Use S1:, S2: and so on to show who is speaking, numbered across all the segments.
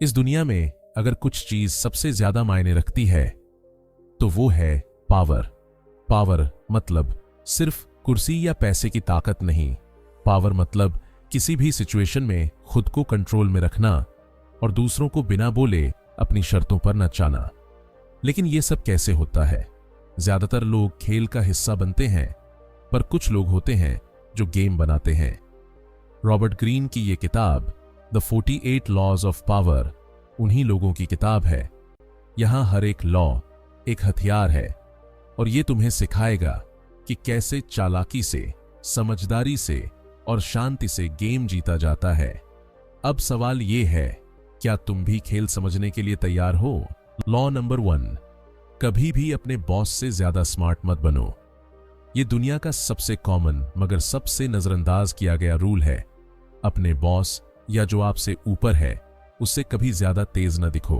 S1: इस दुनिया में अगर कुछ चीज सबसे ज्यादा मायने रखती है तो वो है पावर। पावर मतलब सिर्फ कुर्सी या पैसे की ताकत नहीं। पावर मतलब किसी भी सिचुएशन में खुद को कंट्रोल में रखना और दूसरों को बिना बोले अपनी शर्तों पर नचाना। लेकिन यह सब कैसे होता है? ज्यादातर लोग खेल का हिस्सा बनते हैं, पर कुछ लोग होते हैं जो गेम बनाते हैं। रॉबर्ट ग्रीन की यह किताब द 48 लॉज ऑफ पावर उन्हीं लोगों की किताब है। यहां हर एक लॉ एक हथियार है और यह तुम्हें सिखाएगा कि कैसे चालाकी से, समझदारी से और शांति से गेम जीता जाता है। अब सवाल यह है, क्या तुम भी खेल समझने के लिए तैयार हो? लॉ नंबर 1, कभी भी अपने बॉस से ज्यादा स्मार्ट मत बनो। यह दुनिया का सबसे कॉमन मगर सबसे नजरअंदाज किया गया रूल है। अपने बॉस या जो आपसे ऊपर है उससे कभी ज्यादा तेज न दिखो।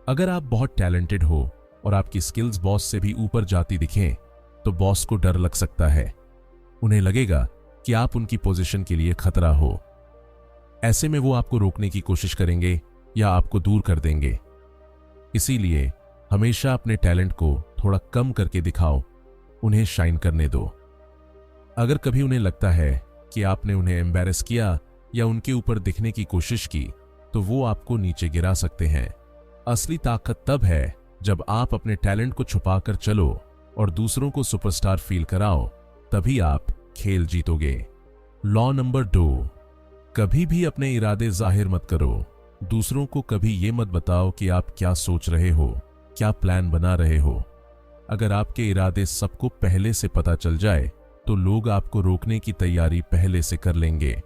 S1: अगर आप बहुत टैलेंटेड हो और आपकी स्किल्स बॉस से भी ऊपर जाती दिखें तो बॉस को डर लग सकता है। उन्हें लगेगा कि आप उनकी पोजीशन के लिए खतरा हो। ऐसे में वो आपको रोकने की कोशिश करेंगे या आपको दूर कर देंगे। इसीलिए हमेशा अपने टैलेंट को थोड़ा कम करके दिखाओ, उन्हें शाइन करने दो। अगर कभी उन्हें लगता है कि आपने उन्हें एम्बैरेस किया या उनके ऊपर दिखने की कोशिश की तो वो आपको नीचे गिरा सकते हैं। असली ताकत तब है जब आप अपने टैलेंट को छुपाकर चलो और दूसरों को सुपरस्टार फील कराओ, तभी आप खेल जीतोगे। लॉ नंबर 2, कभी भी अपने इरादे जाहिर मत करो। दूसरों को कभी ये मत बताओ कि आप क्या सोच रहे हो, क्या प्लान बना रहे हो। अगर आपके इरादे सबको पहले से पता चल जाए तो लोग आपको रोकने की तैयारी पहले से कर लेंगे।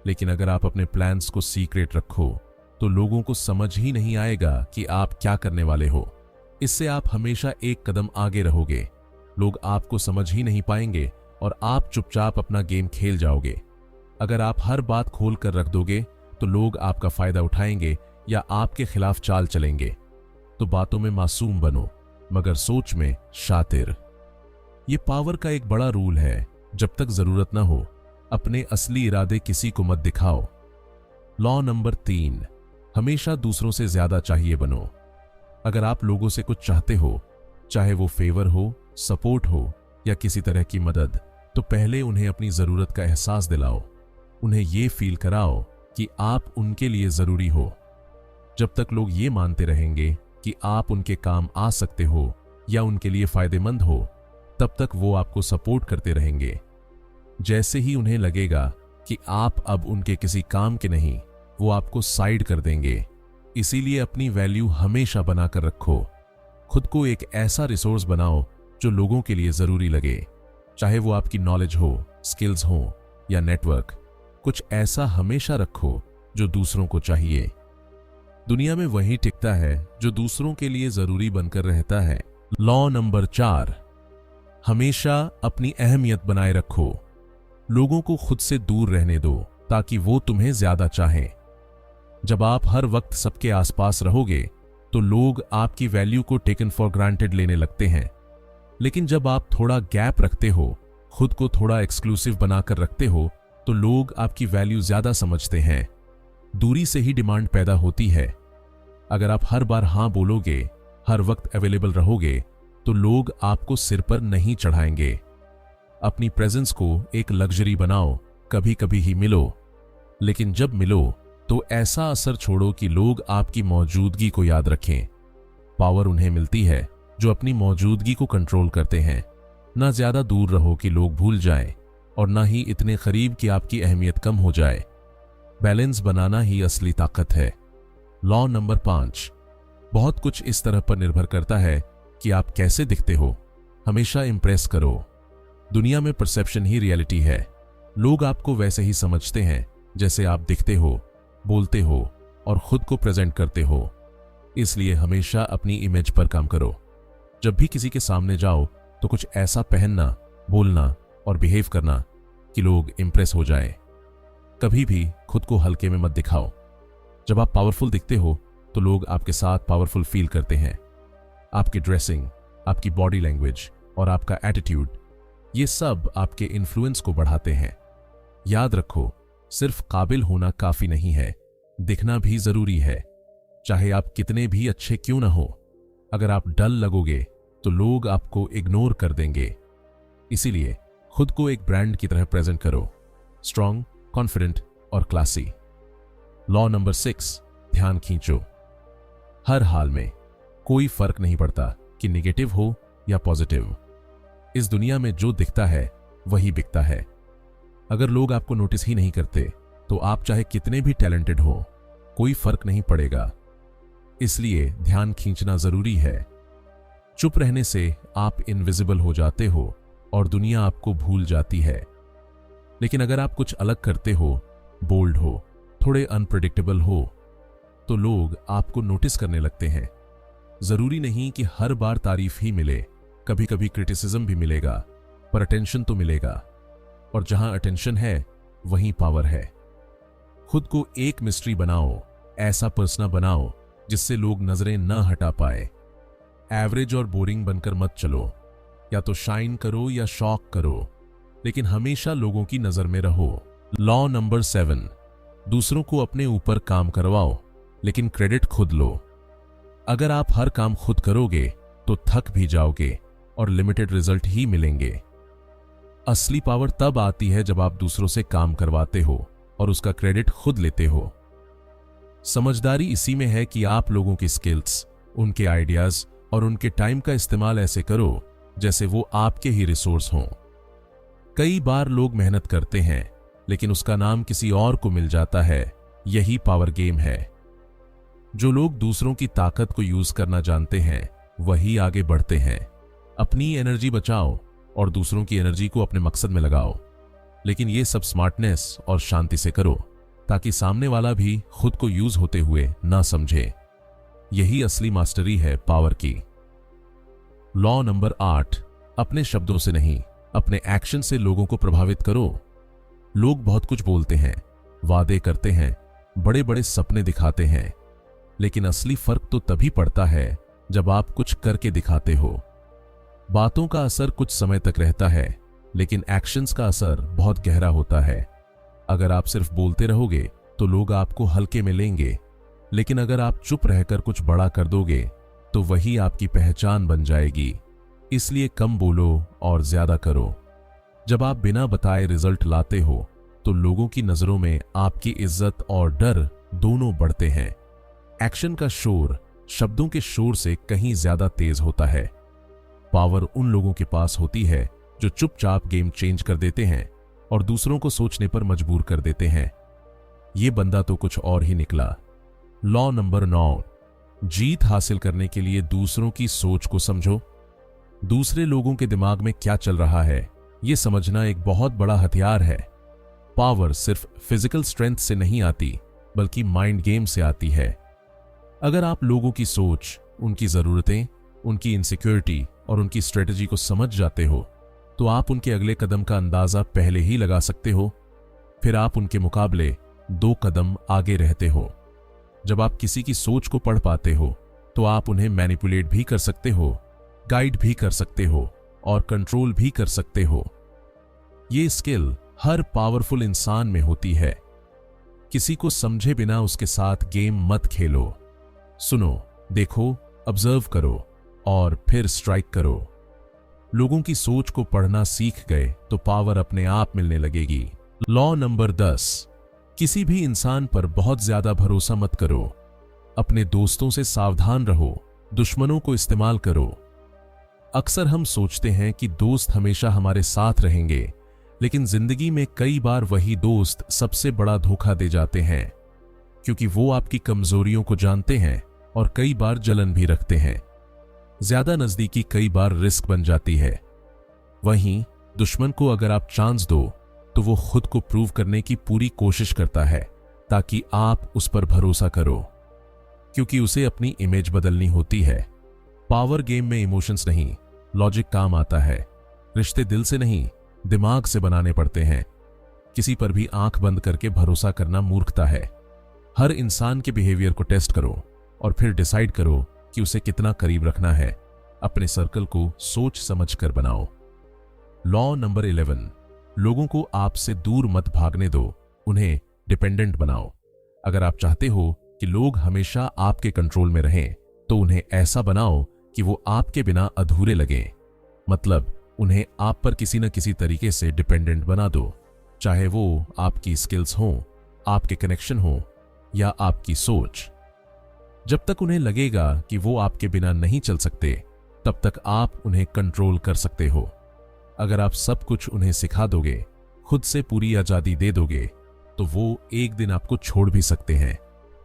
S1: लेकिन अगर आप अपने प्लान्स को सीक्रेट रखो तो लोगों को समझ ही नहीं आएगा कि आप क्या करने वाले हो। इससे आप हमेशा एक कदम आगे रहोगे। लोग आपको समझ ही नहीं पाएंगे और आप चुपचाप अपना गेम खेल जाओगे। अगर आप हर बात खोल कर रख दोगे तो लोग आपका फायदा उठाएंगे या आपके खिलाफ चाल चलेंगे। तो बातों में मासूम बनो मगर सोच में शातिर। ये पावर का एक बड़ा रूल है, जब तक जरूरत ना हो अपने असली इरादे किसी को मत दिखाओ। लॉ नंबर 3, हमेशा दूसरों से ज्यादा चाहिए बनो। अगर आप लोगों से कुछ चाहते हो, चाहे वो फेवर हो, सपोर्ट हो या किसी तरह की मदद, तो पहले उन्हें अपनी जरूरत का एहसास दिलाओ। उन्हें ये फील कराओ कि आप उनके लिए जरूरी हो। जब तक लोग ये मानते रहेंगे कि आप उनके काम आ सकते हो या उनके लिए फायदेमंद हो, तब तक वो आपको सपोर्ट करते रहेंगे। जैसे ही उन्हें लगेगा कि आप अब उनके किसी काम के नहीं, वो आपको साइड कर देंगे। इसीलिए अपनी वैल्यू हमेशा बनाकर रखो। खुद को एक ऐसा रिसोर्स बनाओ जो लोगों के लिए जरूरी लगे, चाहे वो आपकी नॉलेज हो, स्किल्स हो या नेटवर्क। कुछ ऐसा हमेशा रखो जो दूसरों को चाहिए। दुनिया में वही टिकता है जो दूसरों के लिए जरूरी बनकर रहता है। लॉ नंबर 4, हमेशा अपनी अहमियत बनाए रखो। लोगों को खुद से दूर रहने दो ताकि वो तुम्हें ज्यादा चाहें। जब आप हर वक्त सबके आसपास रहोगे तो लोग आपकी वैल्यू को टेकन फॉर ग्रांटेड लेने लगते हैं। लेकिन जब आप थोड़ा गैप रखते हो, खुद को थोड़ा एक्सक्लूसिव बनाकर रखते हो, तो लोग आपकी वैल्यू ज्यादा समझते हैं। दूरी से ही डिमांड पैदा होती है। अगर आप हर बार हां बोलोगे, हर वक्त अवेलेबल रहोगे, तो लोग आपको सिर पर नहीं चढ़ाएंगे। अपनी प्रेजेंस को एक लग्जरी बनाओ। कभी कभी ही मिलो, लेकिन जब मिलो तो ऐसा असर छोड़ो कि लोग आपकी मौजूदगी को याद रखें। पावर उन्हें मिलती है जो अपनी मौजूदगी को कंट्रोल करते हैं। ना ज्यादा दूर रहो कि लोग भूल जाएं और ना ही इतने करीब कि आपकी अहमियत कम हो जाए। बैलेंस बनाना ही असली ताकत है। लॉ नंबर 5, बहुत कुछ इस तरह पर निर्भर करता है कि आप कैसे दिखते हो। हमेशा इंप्रेस करो। दुनिया में परसेप्शन ही रियलिटी है। लोग आपको वैसे ही समझते हैं जैसे आप दिखते हो, बोलते हो और खुद को प्रेजेंट करते हो। इसलिए हमेशा अपनी इमेज पर काम करो। जब भी किसी के सामने जाओ तो कुछ ऐसा पहनना, बोलना और बिहेव करना कि लोग इंप्रेस हो जाएं। कभी भी खुद को हल्के में मत दिखाओ। जब आप पावरफुल दिखते हो तो लोग आपके साथ पावरफुल फील करते हैं। आपकी ड्रेसिंग, आपकी बॉडी लैंग्वेज और आपका एटीट्यूड, ये सब आपके इन्फ्लुएंस को बढ़ाते हैं। याद रखो, सिर्फ काबिल होना काफी नहीं है, दिखना भी जरूरी है, चाहे आप कितने भी अच्छे क्यों ना हो। अगर आप डल लगोगे तो लोग आपको इग्नोर कर देंगे। इसीलिए खुद को एक ब्रांड की तरह प्रेजेंट करो, स्ट्रांग, कॉन्फिडेंट और क्लासी। लॉ नंबर 6, ध्यान खींचो। हर हाल में कोई फर्क नहीं पड़ता कि नेगेटिव हो या पॉजिटिव। इस दुनिया में जो दिखता है वही बिकता है। अगर लोग आपको नोटिस ही नहीं करते तो आप चाहे कितने भी टैलेंटेड हो, कोई फर्क नहीं पड़ेगा। इसलिए ध्यान खींचना जरूरी है। चुप रहने से आप इनविजिबल हो जाते हो और दुनिया आपको भूल जाती है। लेकिन अगर आप कुछ अलग करते हो, बोल्ड हो, थोड़े अनप्रेडिक्टेबल हो, तो लोग आपको नोटिस करने लगते हैं। जरूरी नहीं कि हर बार तारीफ ही मिले, कभी कभी क्रिटिसिज्म भी मिलेगा, पर अटेंशन तो मिलेगा। और जहां अटेंशन है वहीं पावर है। खुद को एक मिस्ट्री बनाओ, ऐसा पर्सना बनाओ जिससे लोग नजरें न हटा पाए। एवरेज और बोरिंग बनकर मत चलो, या तो शाइन करो या शॉक करो, लेकिन हमेशा लोगों की नजर में रहो। लॉ नंबर 7, दूसरों को अपने ऊपर काम करवाओ, लेकिन क्रेडिट खुद लो। अगर आप हर काम खुद करोगे तो थक भी जाओगे और लिमिटेड रिजल्ट ही मिलेंगे। असली पावर तब आती है जब आप दूसरों से काम करवाते हो और उसका क्रेडिट खुद लेते हो। समझदारी इसी में है कि आप लोगों की स्किल्स, उनके आइडियाज और उनके टाइम का इस्तेमाल ऐसे करो जैसे वो आपके ही रिसोर्स हों। कई बार लोग मेहनत करते हैं लेकिन उसका नाम किसी और को मिल जाता है। यही पावर गेम है। जो लोग दूसरों की ताकत को यूज करना जानते हैं वही आगे बढ़ते हैं। अपनी एनर्जी बचाओ और दूसरों की एनर्जी को अपने मकसद में लगाओ, लेकिन ये सब स्मार्टनेस और शांति से करो ताकि सामने वाला भी खुद को यूज होते हुए ना समझे। यही असली मास्टरी है पावर की। लॉ नंबर 8, अपने शब्दों से नहीं, अपने एक्शन से लोगों को प्रभावित करो। लोग बहुत कुछ बोलते हैं, वादे करते हैं, बड़े बड़े सपने दिखाते हैं, लेकिन असली फर्क तो तभी पड़ता है जब आप कुछ करके दिखाते हो। बातों का असर कुछ समय तक रहता है, लेकिन एक्शंस का असर बहुत गहरा होता है। अगर आप सिर्फ बोलते रहोगे तो लोग आपको हल्के में लेंगे, लेकिन अगर आप चुप रहकर कुछ बड़ा कर दोगे तो वही आपकी पहचान बन जाएगी। इसलिए कम बोलो और ज्यादा करो। जब आप बिना बताए रिजल्ट लाते हो तो लोगों की नजरों में आपकी इज्जत और डर दोनों बढ़ते हैं। एक्शन का शोर शब्दों के शोर से कहीं ज्यादा तेज होता है। पावर उन लोगों के पास होती है जो चुपचाप गेम चेंज कर देते हैं और दूसरों को सोचने पर मजबूर कर देते हैं। ये बंदा तो कुछ और ही निकला। लॉ नंबर 9, जीत हासिल करने के लिए दूसरों की सोच को समझो। दूसरे लोगों के दिमाग में क्या चल रहा है ये समझना एक बहुत बड़ा हथियार है। पावर सिर्फ फिजिकल स्ट्रेंथ से नहीं आती, बल्कि माइंड गेम से आती है। अगर आप लोगों की सोच, उनकी जरूरतें, उनकी इनसिक्योरिटी और उनकी स्ट्रेटजी को समझ जाते हो तो आप उनके अगले कदम का अंदाजा पहले ही लगा सकते हो। फिर आप उनके मुकाबले 2 कदम आगे रहते हो। जब आप किसी की सोच को पढ़ पाते हो तो आप उन्हें मैनिपुलेट भी कर सकते हो, गाइड भी कर सकते हो और कंट्रोल भी कर सकते हो। ये स्किल हर पावरफुल इंसान में होती है। किसी को समझे बिना उसके साथ गेम मत खेलो। सुनो, देखो, ऑब्जर्व करो और फिर स्ट्राइक करो। लोगों की सोच को पढ़ना सीख गए तो पावर अपने आप मिलने लगेगी। लॉ नंबर 10, किसी भी इंसान पर बहुत ज्यादा भरोसा मत करो। अपने दोस्तों से सावधान रहो, दुश्मनों को इस्तेमाल करो। अक्सर हम सोचते हैं कि दोस्त हमेशा हमारे साथ रहेंगे, लेकिन जिंदगी में कई बार वही दोस्त सबसे बड़ा धोखा दे जाते हैं, क्योंकि वो आपकी कमजोरियों को जानते हैं और कई बार जलन भी रखते हैं। ज्यादा नजदीकी कई बार रिस्क बन जाती है। वहीं दुश्मन को अगर आप चांस दो तो वो खुद को प्रूव करने की पूरी कोशिश करता है ताकि आप उस पर भरोसा करो, क्योंकि उसे अपनी इमेज बदलनी होती है। पावर गेम में इमोशंस नहीं, लॉजिक काम आता है। रिश्ते दिल से नहीं, दिमाग से बनाने पड़ते हैं। किसी पर भी आंख बंद करके भरोसा करना मूर्खता है। हर इंसान के बिहेवियर को टेस्ट करो और फिर डिसाइड करो कि उसे कितना करीब रखना है। अपने सर्कल को सोच समझ कर बनाओ। लॉ नंबर 11, लोगों को आपसे दूर मत भागने दो, उन्हें डिपेंडेंट बनाओ। अगर आप चाहते हो कि लोग हमेशा आपके कंट्रोल में रहें, तो उन्हें ऐसा बनाओ कि वो आपके बिना अधूरे लगें। मतलब उन्हें आप पर किसी न किसी तरीके से डिपेंडेंट बना दो, चाहे वो आपकी स्किल्स हों, आपके कनेक्शन हो या आपकी सोच। जब तक उन्हें लगेगा कि वो आपके बिना नहीं चल सकते, तब तक आप उन्हें कंट्रोल कर सकते हो। अगर आप सब कुछ उन्हें सिखा दोगे, खुद से पूरी आजादी दे दोगे, तो वो एक दिन आपको छोड़ भी सकते हैं।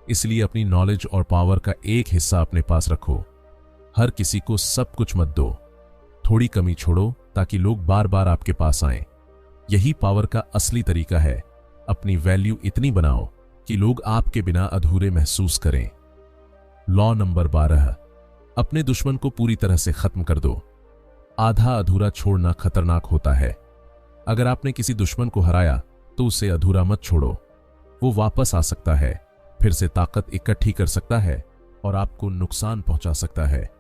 S1: इसलिए अपनी नॉलेज और पावर का एक हिस्सा अपने पास रखो। हर किसी को सब कुछ मत दो, थोड़ी कमी छोड़ो ताकि लोग बार बार आपके पास आएं। यही पावर का असली तरीका है। अपनी वैल्यू इतनी बनाओ कि लोग आपके बिना अधूरे महसूस करें। लॉ नंबर 12, अपने दुश्मन को पूरी तरह से खत्म कर दो। आधा अधूरा छोड़ना खतरनाक होता है। अगर आपने किसी दुश्मन को हराया तो उसे अधूरा मत छोड़ो। वो वापस आ सकता है, फिर से ताकत इकट्ठी कर सकता है और आपको नुकसान पहुंचा सकता है।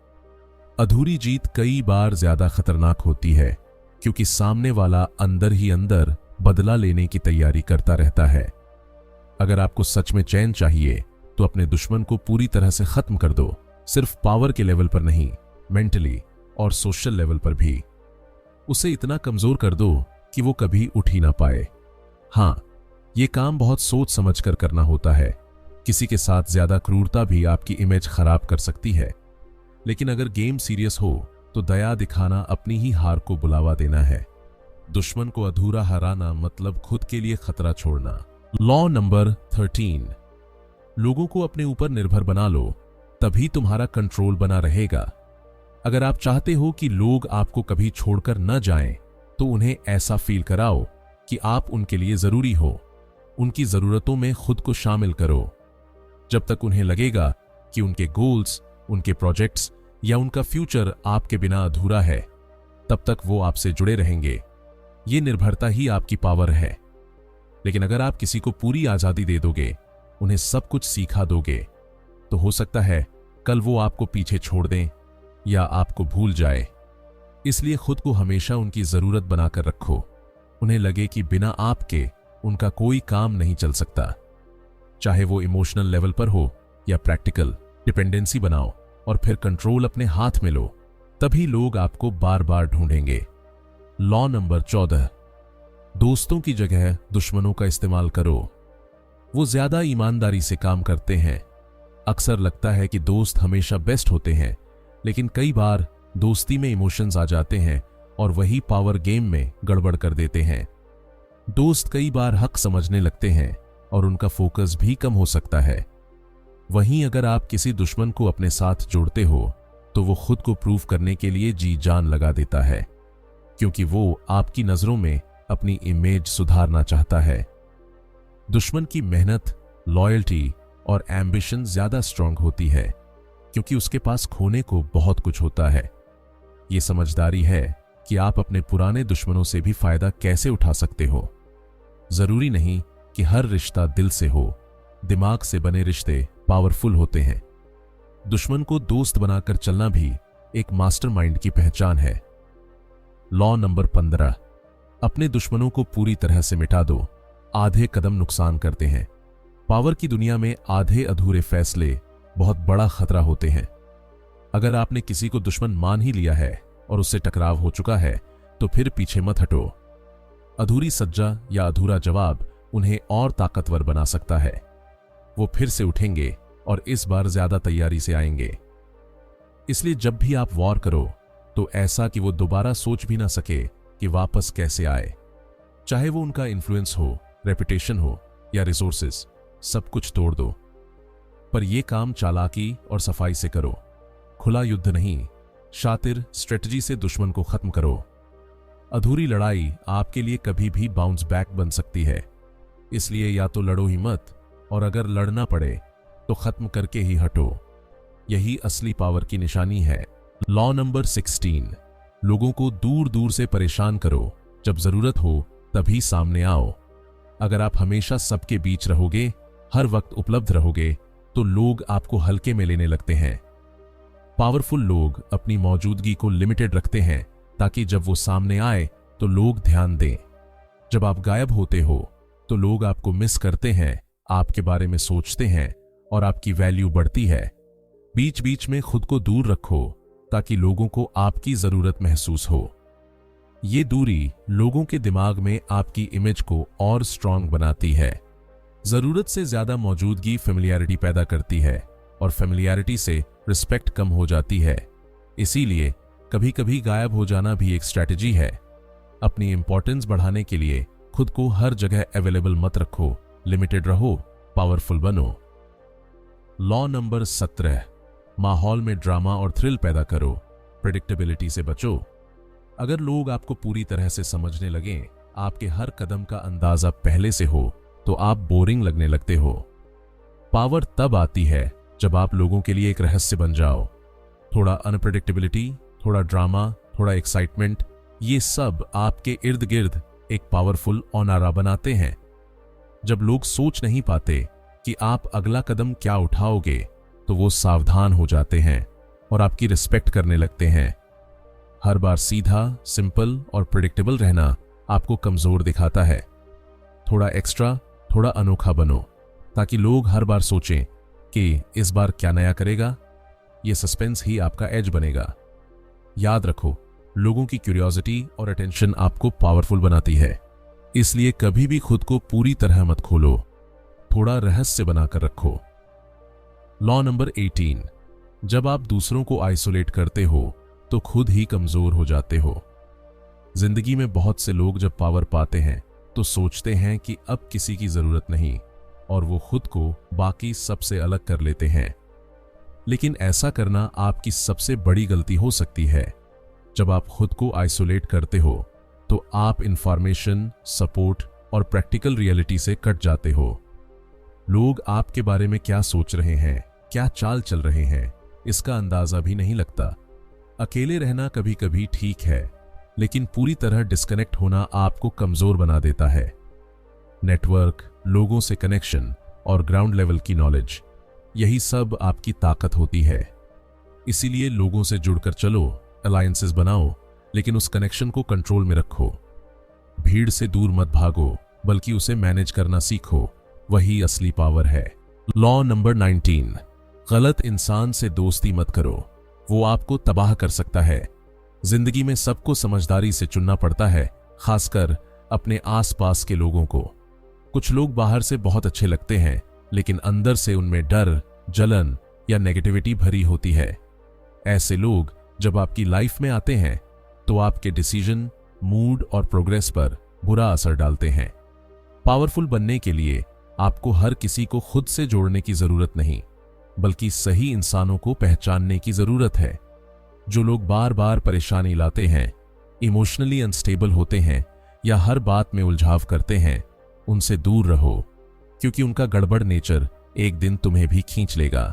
S1: अधूरी जीत कई बार ज्यादा खतरनाक होती है, क्योंकि सामने वाला अंदर ही अंदर बदला लेने की तैयारी करता रहता है। अगर आपको सच में चैन चाहिए तो अपने दुश्मन को पूरी तरह से खत्म कर दो। सिर्फ पावर के लेवल पर नहीं, मेंटली और सोशल लेवल पर भी। उसे इतना कमजोर कर दो कि वो कभी उठ ही ना पाए। हाँ, ये काम बहुत सोच समझ कर करना होता है। किसी के साथ ज्यादा क्रूरता भी आपकी इमेज खराब कर सकती है। लेकिन अगर गेम सीरियस हो तो दया दिखाना अपनी ही हार को बुलावा देना है। दुश्मन को अधूरा हराना मतलब खुद के लिए खतरा छोड़ना। लॉ नंबर 13, लोगों को अपने ऊपर निर्भर बना लो, तभी तुम्हारा कंट्रोल बना रहेगा। अगर आप चाहते हो कि लोग आपको कभी छोड़कर न जाएं, तो उन्हें ऐसा फील कराओ कि आप उनके लिए जरूरी हो। उनकी जरूरतों में खुद को शामिल करो। जब तक उन्हें लगेगा कि उनके गोल्स, उनके प्रोजेक्ट्स या उनका फ्यूचर आपके बिना अधूरा है, तब तक वो आपसे जुड़े रहेंगे। ये निर्भरता ही आपकी पावर है। लेकिन अगर आप किसी को पूरी आजादी दे दोगे, उन्हें सब कुछ सिखा दोगे, तो हो सकता है कल वो आपको पीछे छोड़ दें या आपको भूल जाए। इसलिए खुद को हमेशा उनकी जरूरत बनाकर रखो। उन्हें लगे कि बिना आपके उनका कोई काम नहीं चल सकता। चाहे वो इमोशनल लेवल पर हो या प्रैक्टिकल, डिपेंडेंसी बनाओ और फिर कंट्रोल अपने हाथ में लो। तभी लोग आपको बार बार ढूंढेंगे। लॉ नंबर 14, दोस्तों की जगह दुश्मनों का इस्तेमाल करो। वो ज्यादा ईमानदारी से काम करते हैं। अक्सर लगता है कि दोस्त हमेशा बेस्ट होते हैं, लेकिन कई बार दोस्ती में इमोशंस आ जाते हैं और वही पावर गेम में गड़बड़ कर देते हैं। दोस्त कई बार हक समझने लगते हैं और उनका फोकस भी कम हो सकता है। वहीं अगर आप किसी दुश्मन को अपने साथ जोड़ते हो, तो वो खुद को प्रूव करने के लिए जी जान लगा देता है, क्योंकि वो आपकी नजरों में अपनी इमेज सुधारना चाहता है। दुश्मन की मेहनत, लॉयल्टी और एम्बिशन ज्यादा स्ट्रांग होती है, क्योंकि उसके पास खोने को बहुत कुछ होता है। ये समझदारी है कि आप अपने पुराने दुश्मनों से भी फायदा कैसे उठा सकते हो। जरूरी नहीं कि हर रिश्ता दिल से हो। दिमाग से बने रिश्ते पावरफुल होते हैं। दुश्मन को दोस्त बनाकर चलना भी एक मास्टरमाइंड की पहचान है। लॉ नंबर 15, अपने दुश्मनों को पूरी तरह से मिटा दो। आधे कदम नुकसान करते हैं। पावर की दुनिया में आधे अधूरे फैसले बहुत बड़ा खतरा होते हैं। अगर आपने किसी को दुश्मन मान ही लिया है और उससे टकराव हो चुका है, तो फिर पीछे मत हटो। अधूरी सज्जा या अधूरा जवाब उन्हें और ताकतवर बना सकता है। वो फिर से उठेंगे और इस बार ज्यादा तैयारी से आएंगे। इसलिए जब भी आप वॉर करो, तो ऐसा कि वो दोबारा सोच भी ना सके कि वापस कैसे आए। चाहे वो उनका इन्फ्लुएंस हो, रेपुटेशन हो या रिसोर्सेस, सब कुछ तोड़ दो। पर यह काम चालाकी और सफाई से करो। खुला युद्ध नहीं, शातिर स्ट्रेटजी से दुश्मन को खत्म करो। अधूरी लड़ाई आपके लिए कभी भी बाउंस बैक बन सकती है। इसलिए या तो लड़ो ही मत, और अगर लड़ना पड़े तो खत्म करके ही हटो। यही असली पावर की निशानी है। लॉ नंबर 16, लोगों को दूर दूर से परेशान करो। जब जरूरत हो तभी सामने आओ। अगर आप हमेशा सबके बीच रहोगे, हर वक्त उपलब्ध रहोगे, तो लोग आपको हल्के में लेने लगते हैं। पावरफुल लोग अपनी मौजूदगी को लिमिटेड रखते हैं, ताकि जब वो सामने आए तो लोग ध्यान दें। जब आप गायब होते हो तो लोग आपको मिस करते हैं, आपके बारे में सोचते हैं और आपकी वैल्यू बढ़ती है। बीच बीच में खुद को दूर रखो ताकि लोगों को आपकी जरूरत महसूस हो। ये दूरी लोगों के दिमाग में आपकी इमेज को और स्ट्रांग बनाती है। जरूरत से ज्यादा मौजूदगी फेमिलियरिटी पैदा करती है और फेमिलियरिटी से रिस्पेक्ट कम हो जाती है। इसीलिए कभी कभी गायब हो जाना भी एक स्ट्रैटेजी है। अपनी इंपॉर्टेंस बढ़ाने के लिए खुद को हर जगह अवेलेबल मत रखो, लिमिटेड रहो, पावरफुल बनो। लॉ नंबर 17, माहौल में ड्रामा और थ्रिल पैदा करो, प्रेडिक्टेबिलिटी से बचो। अगर लोग आपको पूरी तरह से समझने लगें, आपके हर कदम का अंदाजा पहले से हो, तो आप बोरिंग लगने लगते हो। पावर तब आती है जब आप लोगों के लिए एक रहस्य बन जाओ। थोड़ा अनप्रेडिक्टेबिलिटी, थोड़ा ड्रामा, थोड़ा एक्साइटमेंट, ये सब आपके इर्द गिर्द एक पावरफुल ऑनारा बनाते हैं। जब लोग सोच नहीं पाते कि आप अगला कदम क्या उठाओगे, तो वो सावधान हो जाते हैं और आपकी रिस्पेक्ट करने लगते हैं। हर बार सीधा, सिंपल और प्रेडिक्टेबल रहना आपको कमजोर दिखाता है। थोड़ा एक्स्ट्रा, थोड़ा अनोखा बनो ताकि लोग हर बार सोचें कि इस बार क्या नया करेगा। ये सस्पेंस ही आपका एज बनेगा। याद रखो, लोगों की क्यूरियोसिटी और अटेंशन आपको पावरफुल बनाती है। इसलिए कभी भी खुद को पूरी तरह मत खोलो, थोड़ा रहस्य बनाकर रखो। लॉ नंबर 18, जब आप दूसरों को आइसोलेट करते हो तो खुद ही कमजोर हो जाते हो। जिंदगी में बहुत से लोग जब पावर पाते हैं तो सोचते हैं कि अब किसी की जरूरत नहीं और वो खुद को बाकी सबसे अलग कर लेते हैं। लेकिन ऐसा करना आपकी सबसे बड़ी गलती हो सकती है। जब आप खुद को आइसोलेट करते हो तो आप इंफॉर्मेशन, सपोर्ट और प्रैक्टिकल रियलिटी से कट जाते हो। लोग आपके बारे में क्या सोच रहे हैं, क्या चाल चल रहे हैं, इसका अंदाजा भी नहीं लगता। अकेले रहना कभी कभी ठीक है, लेकिन पूरी तरह डिस्कनेक्ट होना आपको कमजोर बना देता है। नेटवर्क, लोगों से कनेक्शन और ग्राउंड लेवल की नॉलेज, यही सब आपकी ताकत होती है। इसीलिए लोगों से जुड़कर चलो, अलायंसेस बनाओ, लेकिन उस कनेक्शन को कंट्रोल में रखो। भीड़ से दूर मत भागो, बल्कि उसे मैनेज करना सीखो, वही असली पावर है। लॉ नंबर 19, गलत इंसान से दोस्ती मत करो, वो आपको तबाह कर सकता है। जिंदगी में सबको समझदारी से चुनना पड़ता है, खासकर अपने आसपास के लोगों को। कुछ लोग बाहर से बहुत अच्छे लगते हैं, लेकिन अंदर से उनमें डर, जलन या नेगेटिविटी भरी होती है। ऐसे लोग जब आपकी लाइफ में आते हैं तो आपके डिसीजन, मूड और प्रोग्रेस पर बुरा असर डालते हैं। पावरफुल बनने के लिए आपको हर किसी को खुद से जोड़ने की जरूरत नहीं, बल्कि सही इंसानों को पहचानने की जरूरत है। जो लोग बार बार परेशानी लाते हैं, इमोशनली अनस्टेबल होते हैं या हर बात में उलझाव करते हैं, उनसे दूर रहो, क्योंकि उनका गड़बड़ नेचर एक दिन तुम्हें भी खींच लेगा।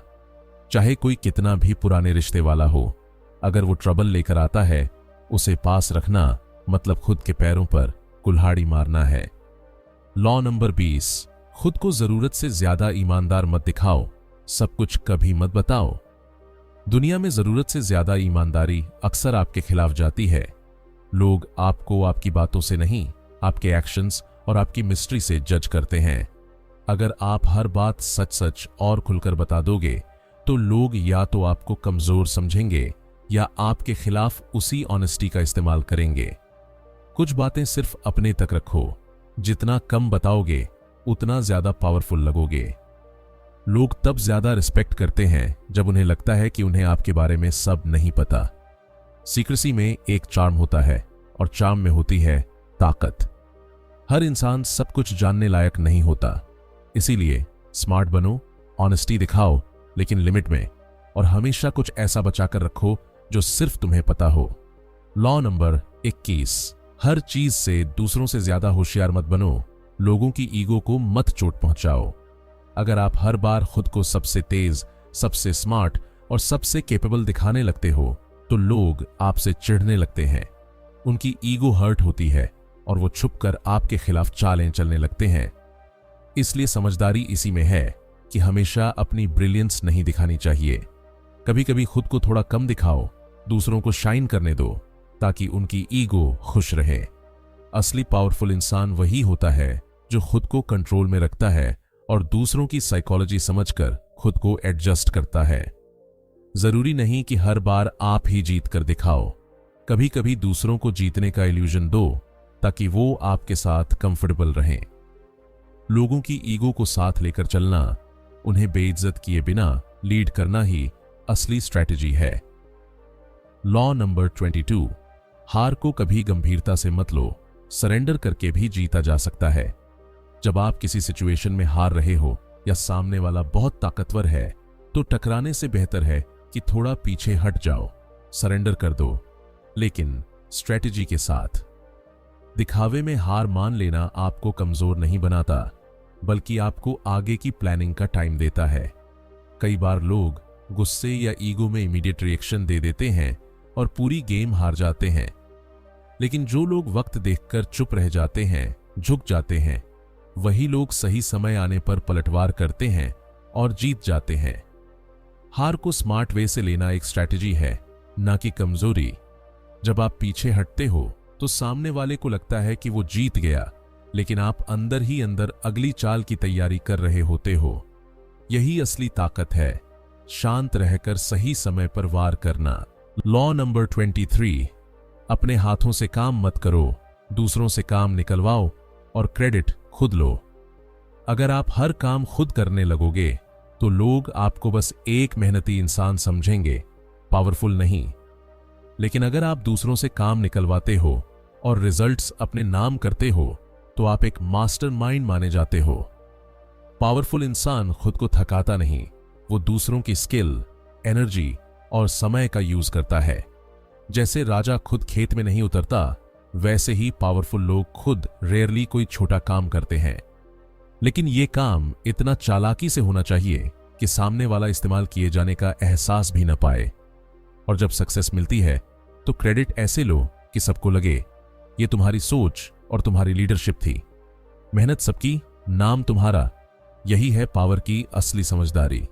S1: चाहे कोई कितना भी पुराने रिश्ते वाला हो, अगर वो ट्रबल लेकर आता है, उसे पास रखना मतलब खुद के पैरों पर कुल्हाड़ी मारना है। लॉ नंबर 20, खुद को जरूरत से ज्यादा ईमानदार मत दिखाओ, सब कुछ कभी मत बताओ। दुनिया में जरूरत से ज्यादा ईमानदारी अक्सर आपके खिलाफ जाती है। लोग आपको आपकी बातों से नहीं, आपके एक्शंस और आपकी मिस्ट्री से जज करते हैं। अगर आप हर बात सच सच और खुलकर बता दोगे, तो लोग या तो आपको कमजोर समझेंगे या आपके खिलाफ उसी ऑनेस्टी का इस्तेमाल करेंगे। कुछ बातें सिर्फ अपने तक रखो, जितना कम बताओगे उतना ज्यादा पावरफुल लगोगे। लोग तब ज्यादा रिस्पेक्ट करते हैं जब उन्हें लगता है कि उन्हें आपके बारे में सब नहीं पता। सीक्रेसी में एक चार्म होता है और चार्म में होती है ताकत। हर इंसान सब कुछ जानने लायक नहीं होता, इसीलिए स्मार्ट बनो, ऑनेस्टी दिखाओ, लेकिन लिमिट में, और हमेशा कुछ ऐसा बचाकर रखो जो सिर्फ तुम्हें पता हो। लॉ नंबर 21, हर चीज से दूसरों से ज्यादा होशियार मत बनो, लोगों की ईगो को मत चोट पहुंचाओ। अगर आप हर बार खुद को सबसे तेज, सबसे स्मार्ट और सबसे कैपेबल दिखाने लगते हो, तो लोग आपसे चिढ़ने लगते हैं। उनकी ईगो हर्ट होती है और वो छुपकर आपके खिलाफ चालें चलने लगते हैं। इसलिए समझदारी इसी में है कि हमेशा अपनी ब्रिलियंस नहीं दिखानी चाहिए। कभी कभी खुद को थोड़ा कम दिखाओ, दूसरों को शाइन करने दो, ताकि उनकी ईगो खुश रहे। असली पावरफुल इंसान वही होता है जो खुद को कंट्रोल में रखता है और दूसरों की साइकोलॉजी समझकर खुद को एडजस्ट करता है। जरूरी नहीं कि हर बार आप ही जीत कर दिखाओ, कभी कभी दूसरों को जीतने का इल्यूजन दो ताकि वो आपके साथ कंफर्टेबल रहें। लोगों की ईगो को साथ लेकर चलना, उन्हें बेइज्जत किए बिना लीड करना ही असली स्ट्रैटेजी है। लॉ नंबर 22, हार को कभी गंभीरता से मत लो, सरेंडर करके भी जीता जा सकता है। जब आप किसी सिचुएशन में हार रहे हो या सामने वाला बहुत ताकतवर है, तो टकराने से बेहतर है कि थोड़ा पीछे हट जाओ, सरेंडर कर दो, लेकिन स्ट्रैटेजी के साथ। दिखावे में हार मान लेना आपको कमजोर नहीं बनाता, बल्कि आपको आगे की प्लानिंग का टाइम देता है। कई बार लोग गुस्से या ईगो में इमीडिएट रिएक्शन दे देते हैं और पूरी गेम हार जाते हैं, लेकिन जो लोग वक्त देखकर चुप रह जाते हैं, झुक जाते हैं, वही लोग सही समय आने पर पलटवार करते हैं और जीत जाते हैं। हार को स्मार्ट वे से लेना एक स्ट्रैटेजी है, ना कि कमजोरी। जब आप पीछे हटते हो तो सामने वाले को लगता है कि वो जीत गया, लेकिन आप अंदर ही अंदर अगली चाल की तैयारी कर रहे होते हो। यही असली ताकत है, शांत रहकर सही समय पर वार करना। लॉ नंबर 23, अपने हाथों से काम मत करो, दूसरों से काम निकलवाओ और क्रेडिट खुद लो। अगर आप हर काम खुद करने लगोगे तो लोग आपको बस एक मेहनती इंसान समझेंगे, पावरफुल नहीं। लेकिन अगर आप दूसरों से काम निकलवाते हो और रिजल्ट्स अपने नाम करते हो, तो आप एक मास्टरमाइंड माने जाते हो। पावरफुल इंसान खुद को थकाता नहीं, वो दूसरों की स्किल, एनर्जी और समय का यूज करता है। जैसे राजा खुद खेत में नहीं उतरता, वैसे ही पावरफुल लोग खुद रेयरली कोई छोटा काम करते हैं, लेकिन ये काम इतना चालाकी से होना चाहिए कि सामने वाला इस्तेमाल किए जाने का एहसास भी न पाए। और जब सक्सेस मिलती है तो क्रेडिट ऐसे लो कि सबको लगे ये तुम्हारी सोच और तुम्हारी लीडरशिप थी। मेहनत सबकी, नाम तुम्हारा। यही है पावर की असली समझदारी।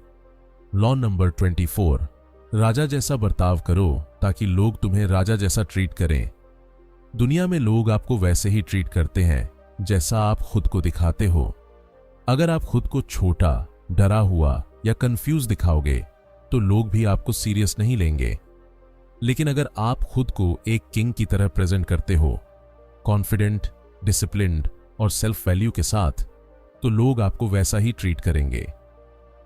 S1: लॉ नंबर 24, राजा जैसा बर्ताव करो ताकि लोग तुम्हें राजा जैसा ट्रीट करें। दुनिया में लोग आपको वैसे ही ट्रीट करते हैं जैसा आप खुद को दिखाते हो। अगर आप खुद को छोटा, डरा हुआ या कंफ्यूज दिखाओगे तो लोग भी आपको सीरियस नहीं लेंगे। लेकिन अगर आप खुद को एक किंग की तरह प्रेजेंट करते हो, कॉन्फिडेंट, डिसिप्लिन्ड और सेल्फ वैल्यू के साथ, तो लोग आपको वैसा ही ट्रीट करेंगे।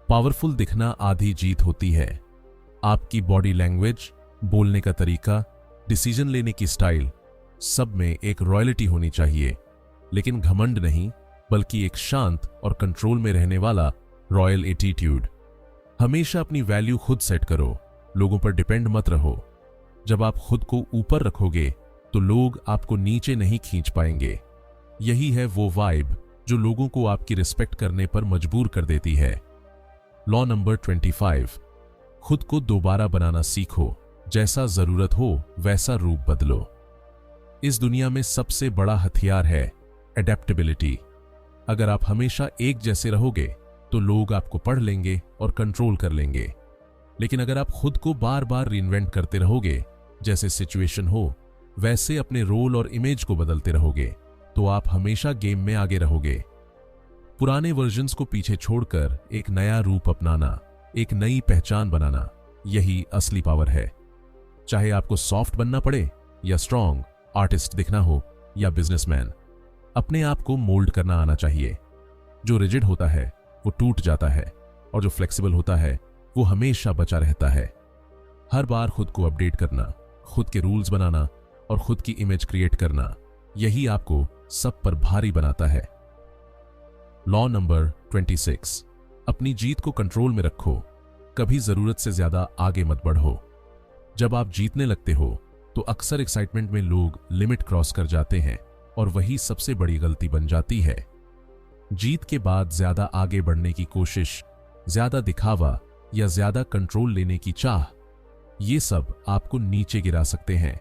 S1: पावरफुल दिखना आधी जीत होती है। आपकी बॉडी लैंग्वेज, बोलने का तरीका, डिसीजन लेने की स्टाइल, सब में एक रॉयल्टी होनी चाहिए, लेकिन घमंड नहीं, बल्कि एक शांत और कंट्रोल में रहने वाला रॉयल एटीट्यूड। हमेशा अपनी वैल्यू खुद सेट करो, लोगों पर डिपेंड मत रहो। जब आप खुद को ऊपर रखोगे तो लोग आपको नीचे नहीं खींच पाएंगे। यही है वो वाइब जो लोगों को आपकी रिस्पेक्ट करने पर मजबूर कर देती है। लॉ नंबर 25, खुद को दोबारा बनाना सीखो, जैसा जरूरत हो वैसा रूप बदलो। इस दुनिया में सबसे बड़ा हथियार है एडेप्टेबिलिटी। अगर आप हमेशा एक जैसे रहोगे तो लोग आपको पढ़ लेंगे और कंट्रोल कर लेंगे। लेकिन अगर आप खुद को बार बार रीइन्वेंट करते रहोगे, जैसे सिचुएशन हो वैसे अपने रोल और इमेज को बदलते रहोगे, तो आप हमेशा गेम में आगे रहोगे। पुराने वर्जन्स को पीछे छोड़कर एक नया रूप अपनाना, एक नई पहचान बनाना, यही असली पावर है। चाहे आपको सॉफ्ट बनना पड़े या स्ट्रांग, आर्टिस्ट दिखना हो या बिजनेसमैन, अपने आप को मोल्ड करना आना चाहिए। जो रिजिड होता है वो टूट जाता है, और जो फ्लेक्सिबल होता है वो हमेशा बचा रहता है। हर बार खुद को अपडेट करना, खुद के रूल्स बनाना और खुद की इमेज क्रिएट करना, यही आपको सब पर भारी बनाता है। लॉ नंबर 26, अपनी जीत को कंट्रोल में रखो, कभी जरूरत से ज्यादा आगे मत बढ़ो। जब आप जीतने लगते हो तो अक्सर एक्साइटमेंट में लोग लिमिट क्रॉस कर जाते हैं, और वही सबसे बड़ी गलती बन जाती है। जीत के बाद ज्यादा आगे बढ़ने की कोशिश, ज्यादा दिखावा या ज्यादा कंट्रोल लेने की चाह, ये सब आपको नीचे गिरा सकते हैं।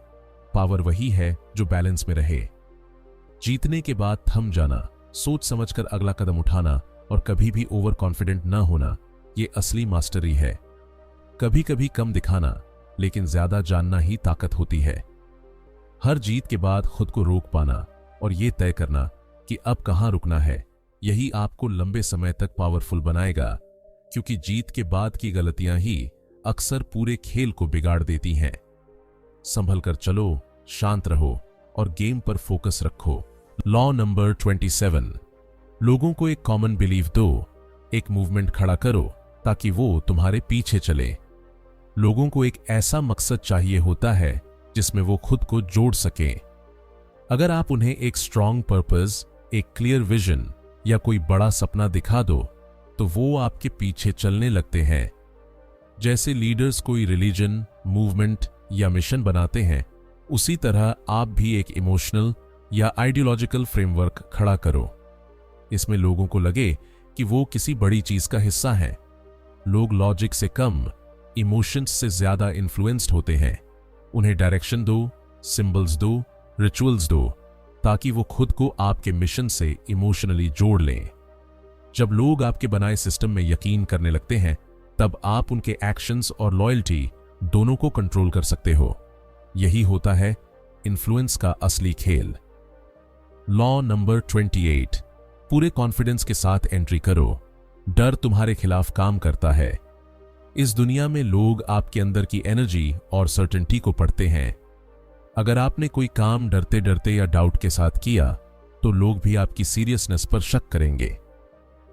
S1: पावर वही है जो बैलेंस में रहे। जीतने के बाद थम जाना, सोच समझकर अगला कदम उठाना और कभी भी ओवर कॉन्फिडेंट न होना, ये असली मास्टरी है। कभी कभी कम दिखाना, लेकिन ज्यादा जानना ही ताकत होती है। हर जीत के बाद खुद को रोक पाना और ये तय करना कि अब कहां रुकना है, यही आपको लंबे समय तक पावरफुल बनाएगा, क्योंकि जीत के बाद की गलतियां ही अक्सर पूरे खेल को बिगाड़ देती हैं। संभल कर चलो, शांत रहो और गेम पर फोकस रखो। लॉ नंबर 27, लोगों को एक कॉमन बिलीफ दो, एक मूवमेंट खड़ा करो ताकि वो तुम्हारे पीछे चले। लोगों को एक ऐसा मकसद चाहिए होता है जिसमें वो खुद को जोड़ सकें। अगर आप उन्हें एक स्ट्रॉन्ग पर्पस, एक क्लियर विजन या कोई बड़ा सपना दिखा दो तो वो आपके पीछे चलने लगते हैं। जैसे लीडर्स कोई रिलीजन, मूवमेंट या मिशन बनाते हैं, उसी तरह आप भी एक इमोशनल या आइडियोलॉजिकल फ्रेमवर्क खड़ा करो। इसमें लोगों को लगे कि वो किसी बड़ी चीज का हिस्सा हैं। लोग लॉजिक से कम इमोशंस से ज्यादा इन्फ्लुएंस्ड होते हैं। उन्हें डायरेक्शन दो, सिंबल्स दो, रिचुअल्स दो, ताकि वो खुद को आपके मिशन से इमोशनली जोड़ लें। जब लोग आपके बनाए सिस्टम में यकीन करने लगते हैं, तब आप उनके एक्शंस और लॉयल्टी दोनों को कंट्रोल कर सकते हो। यही होता है इन्फ्लुएंस का असली खेल। लॉ नंबर 28, पूरे कॉन्फिडेंस के साथ एंट्री करो। डर तुम्हारे खिलाफ काम करता है। इस दुनिया में लोग आपके अंदर की एनर्जी और सर्टेनिटी को पढ़ते हैं। अगर आपने कोई काम डरते डरते या डाउट के साथ किया तो लोग भी आपकी सीरियसनेस पर शक करेंगे।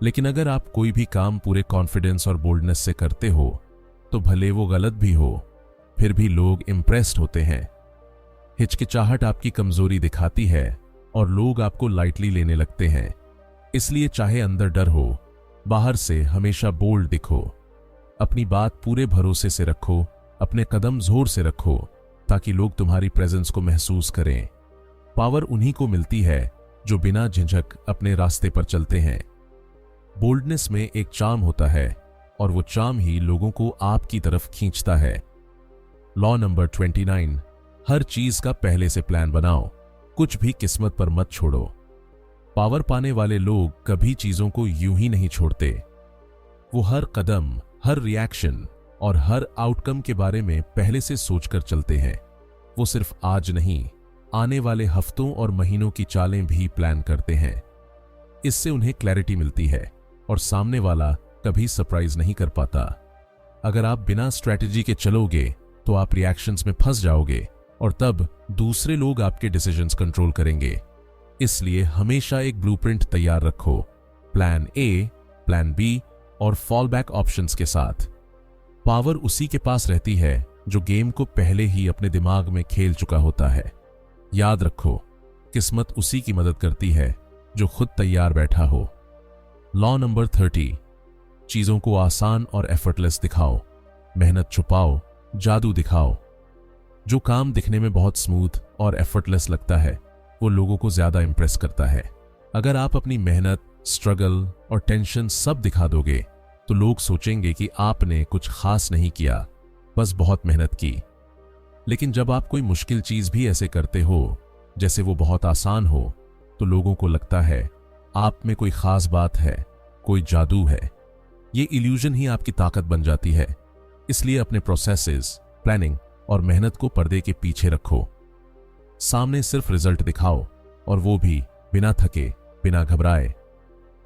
S1: लेकिन अगर आप कोई भी काम पूरे कॉन्फिडेंस और बोल्डनेस से करते हो तो भले वो गलत भी हो, फिर भी लोग इंप्रेस्ड होते हैं। हिचकिचाहट आपकी कमजोरी दिखाती है और लोग आपको लाइटली लेने लगते हैं। इसलिए चाहे अंदर डर हो, बाहर से हमेशा बोल्ड दिखो। अपनी बात पूरे भरोसे से रखो, अपने कदम जोर से रखो, ताकि लोग तुम्हारी प्रेजेंस को महसूस करें। पावर उन्हीं को मिलती है जो बिना झिझक अपने रास्ते पर चलते हैं। बोल्डनेस में एक चार्म होता है और वो चार्म ही लोगों को आपकी तरफ खींचता है। लॉ नंबर 29, हर चीज का पहले से प्लान बनाओ, कुछ भी किस्मत पर मत छोड़ो। पावर पाने वाले लोग कभी चीजों को यूं ही नहीं छोड़ते। वो हर कदम, हर रिएक्शन और हर आउटकम के बारे में पहले से सोचकर चलते हैं। वो सिर्फ आज नहीं, आने वाले हफ्तों और महीनों की चालें भी प्लान करते हैं। इससे उन्हें क्लैरिटी मिलती है और सामने वाला कभी सरप्राइज नहीं कर पाता। अगर आप बिना स्ट्रैटेजी के चलोगे तो आप रिएक्शंस में फंस जाओगे और तब दूसरे लोग आपके डिसीजंस कंट्रोल करेंगे। इसलिए हमेशा एक ब्लूप्रिंट तैयार रखो, प्लान ए, प्लान बी और फॉल बैक ऑप्शंस के साथ। पावर उसी के पास रहती है जो गेम को पहले ही अपने दिमाग में खेल चुका होता है। याद रखो, किस्मत उसी की मदद करती है जो खुद तैयार बैठा हो। लॉ नंबर 30, चीजों को आसान और एफर्टलेस दिखाओ, मेहनत छुपाओ, जादू दिखाओ। जो काम दिखने में बहुत स्मूथ और एफर्टलेस लगता है वो लोगों को ज्यादा इंप्रेस करता है। अगर आप अपनी मेहनत, स्ट्रगल और टेंशन सब दिखा दोगे तो लोग सोचेंगे कि आपने कुछ खास नहीं किया, बस बहुत मेहनत की। लेकिन जब आप कोई मुश्किल चीज भी ऐसे करते हो जैसे वो बहुत आसान हो, तो लोगों को लगता है आप में कोई खास बात है, कोई जादू है। ये इल्यूजन ही आपकी ताकत बन जाती है। इसलिए अपने प्रोसेसेस, प्लानिंग और मेहनत को पर्दे के पीछे रखो। सामने सिर्फ रिजल्ट दिखाओ, और वो भी बिना थके, बिना घबराए।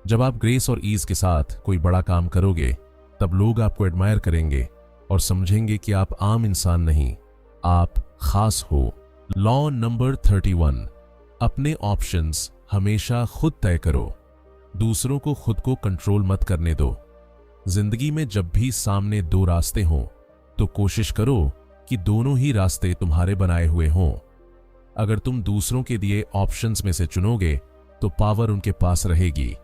S1: जब आप ग्रेस और ईज के साथ कोई बड़ा काम करोगे तब लोग आपको एडमायर करेंगे और समझेंगे कि आप आम इंसान नहीं, आप खास हो। लॉ नंबर 31, अपने ऑप्शंस हमेशा खुद तय करो, दूसरों को खुद को कंट्रोल मत करने दो। जिंदगी में जब भी सामने दो रास्ते हों तो कोशिश करो कि दोनों ही रास्ते तुम्हारे बनाए हुए हों। अगर तुम दूसरों के दिए ऑप्शंस में से चुनोगे तो पावर उनके पास रहेगी।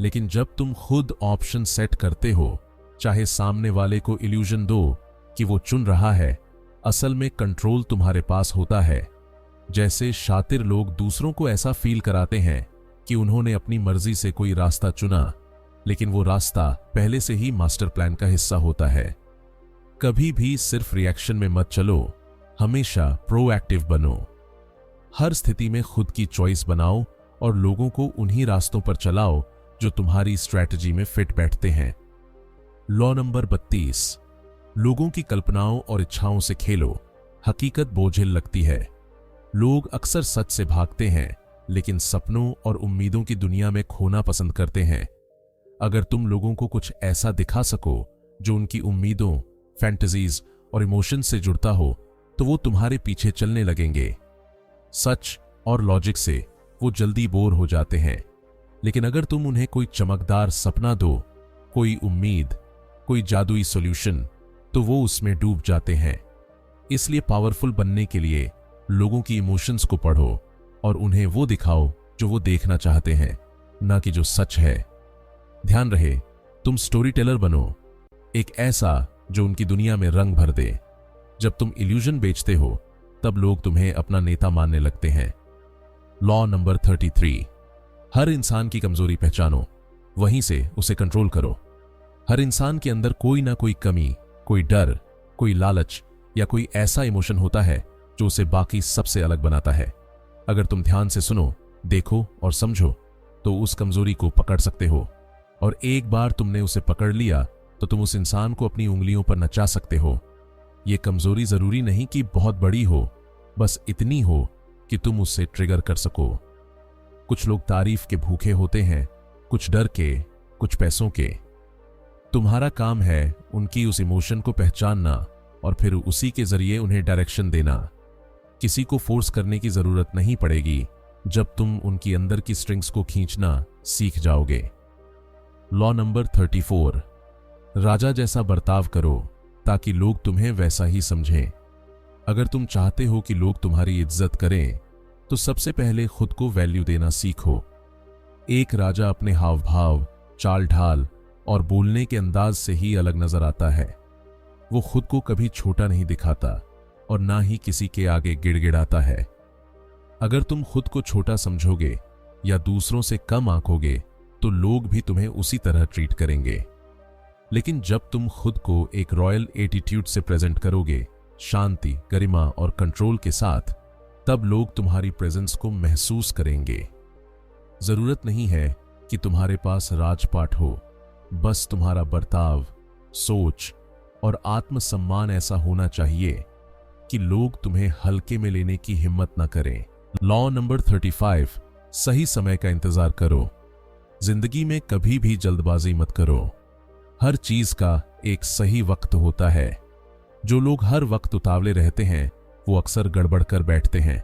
S1: लेकिन जब तुम खुद ऑप्शन सेट करते हो, चाहे सामने वाले को इल्यूजन दो कि वो चुन रहा है, असल में कंट्रोल तुम्हारे पास होता है। जैसे शातिर लोग दूसरों को ऐसा फील कराते हैं कि उन्होंने अपनी मर्जी से कोई रास्ता चुना, लेकिन वो रास्ता पहले से ही मास्टर प्लान का हिस्सा होता है। कभी भी सिर्फ रिएक्शन में मत चलो, हमेशा प्रोएक्टिव बनो। हर स्थिति में खुद की चॉइस बनाओ और लोगों को उन्हीं रास्तों पर चलाओ जो तुम्हारी स्ट्रैटेजी में फिट बैठते हैं। लॉ नंबर 32, लोगों की कल्पनाओं और इच्छाओं से खेलो, हकीकत बोझिल लगती है। लोग अक्सर सच से भागते हैं, लेकिन सपनों और उम्मीदों की दुनिया में खोना पसंद करते हैं। अगर तुम लोगों को कुछ ऐसा दिखा सको जो उनकी उम्मीदों, फैंटेसीज और इमोशन से जुड़ता हो, तो वो तुम्हारे पीछे चलने लगेंगे। सच और लॉजिक से वो जल्दी बोर हो जाते हैं, लेकिन अगर तुम उन्हें कोई चमकदार सपना दो, कोई उम्मीद, कोई जादुई सॉल्यूशन, तो वो उसमें डूब जाते हैं। इसलिए पावरफुल बनने के लिए लोगों की इमोशंस को पढ़ो और उन्हें वो दिखाओ जो वो देखना चाहते हैं, ना कि जो सच है। ध्यान रहे, तुम स्टोरी टेलर बनो, एक ऐसा जो उनकी दुनिया में रंग भर दे। जब तुम इल्यूजन बेचते हो, तब लोग तुम्हें अपना नेता मानने लगते हैं। लॉ नंबर 33, हर इंसान की कमजोरी पहचानो, वहीं से उसे कंट्रोल करो। हर इंसान के अंदर कोई ना कोई कमी, कोई डर, कोई लालच या कोई ऐसा इमोशन होता है जो उसे बाकी सबसे अलग बनाता है। अगर तुम ध्यान से सुनो, देखो और समझो, तो उस कमजोरी को पकड़ सकते हो। और एक बार तुमने उसे पकड़ लिया तो तुम उस इंसान को अपनी उंगलियों पर नचा सकते हो। यह कमजोरी जरूरी नहीं कि बहुत बड़ी हो, बस इतनी हो कि तुम उससे ट्रिगर कर सको। कुछ लोग तारीफ के भूखे होते हैं, कुछ डर के, कुछ पैसों के। तुम्हारा काम है उनकी उस इमोशन को पहचानना और फिर उसी के जरिए उन्हें डायरेक्शन देना। किसी को फोर्स करने की जरूरत नहीं पड़ेगी जब तुम उनकी अंदर की स्ट्रिंग्स को खींचना सीख जाओगे। लॉ नंबर 34, राजा जैसा बर्ताव करो ताकि लोग तुम्हें वैसा ही समझें। अगर तुम चाहते हो कि लोग तुम्हारी इज्जत करें, तो सबसे पहले खुद को वैल्यू देना सीखो। एक राजा अपने हाव भाव, चाल ढाल और बोलने के अंदाज से ही अलग नजर आता है। वो खुद को कभी छोटा नहीं दिखाता और ना ही किसी के आगे गिड़गिड़ाता है। अगर तुम खुद को छोटा समझोगे या दूसरों से कम आंकोगे, तो लोग भी तुम्हें उसी तरह ट्रीट करेंगे। लेकिन जब तुम खुद को एक रॉयल एटीट्यूड से प्रेजेंट करोगे, शांति, गरिमा और कंट्रोल के साथ, तब लोग तुम्हारी प्रेजेंस को महसूस करेंगे। जरूरत नहीं है कि तुम्हारे पास राजपाट हो, बस तुम्हारा बर्ताव, सोच और आत्मसम्मान ऐसा होना चाहिए कि लोग तुम्हें हल्के में लेने की हिम्मत न करें। लॉ नंबर 35, सही समय का इंतजार करो। जिंदगी में कभी भी जल्दबाजी मत करो। हर चीज का एक सही वक्त होता है। जो लोग हर वक्त उतावले रहते हैं, वो अक्सर गड़बड़ कर बैठते हैं।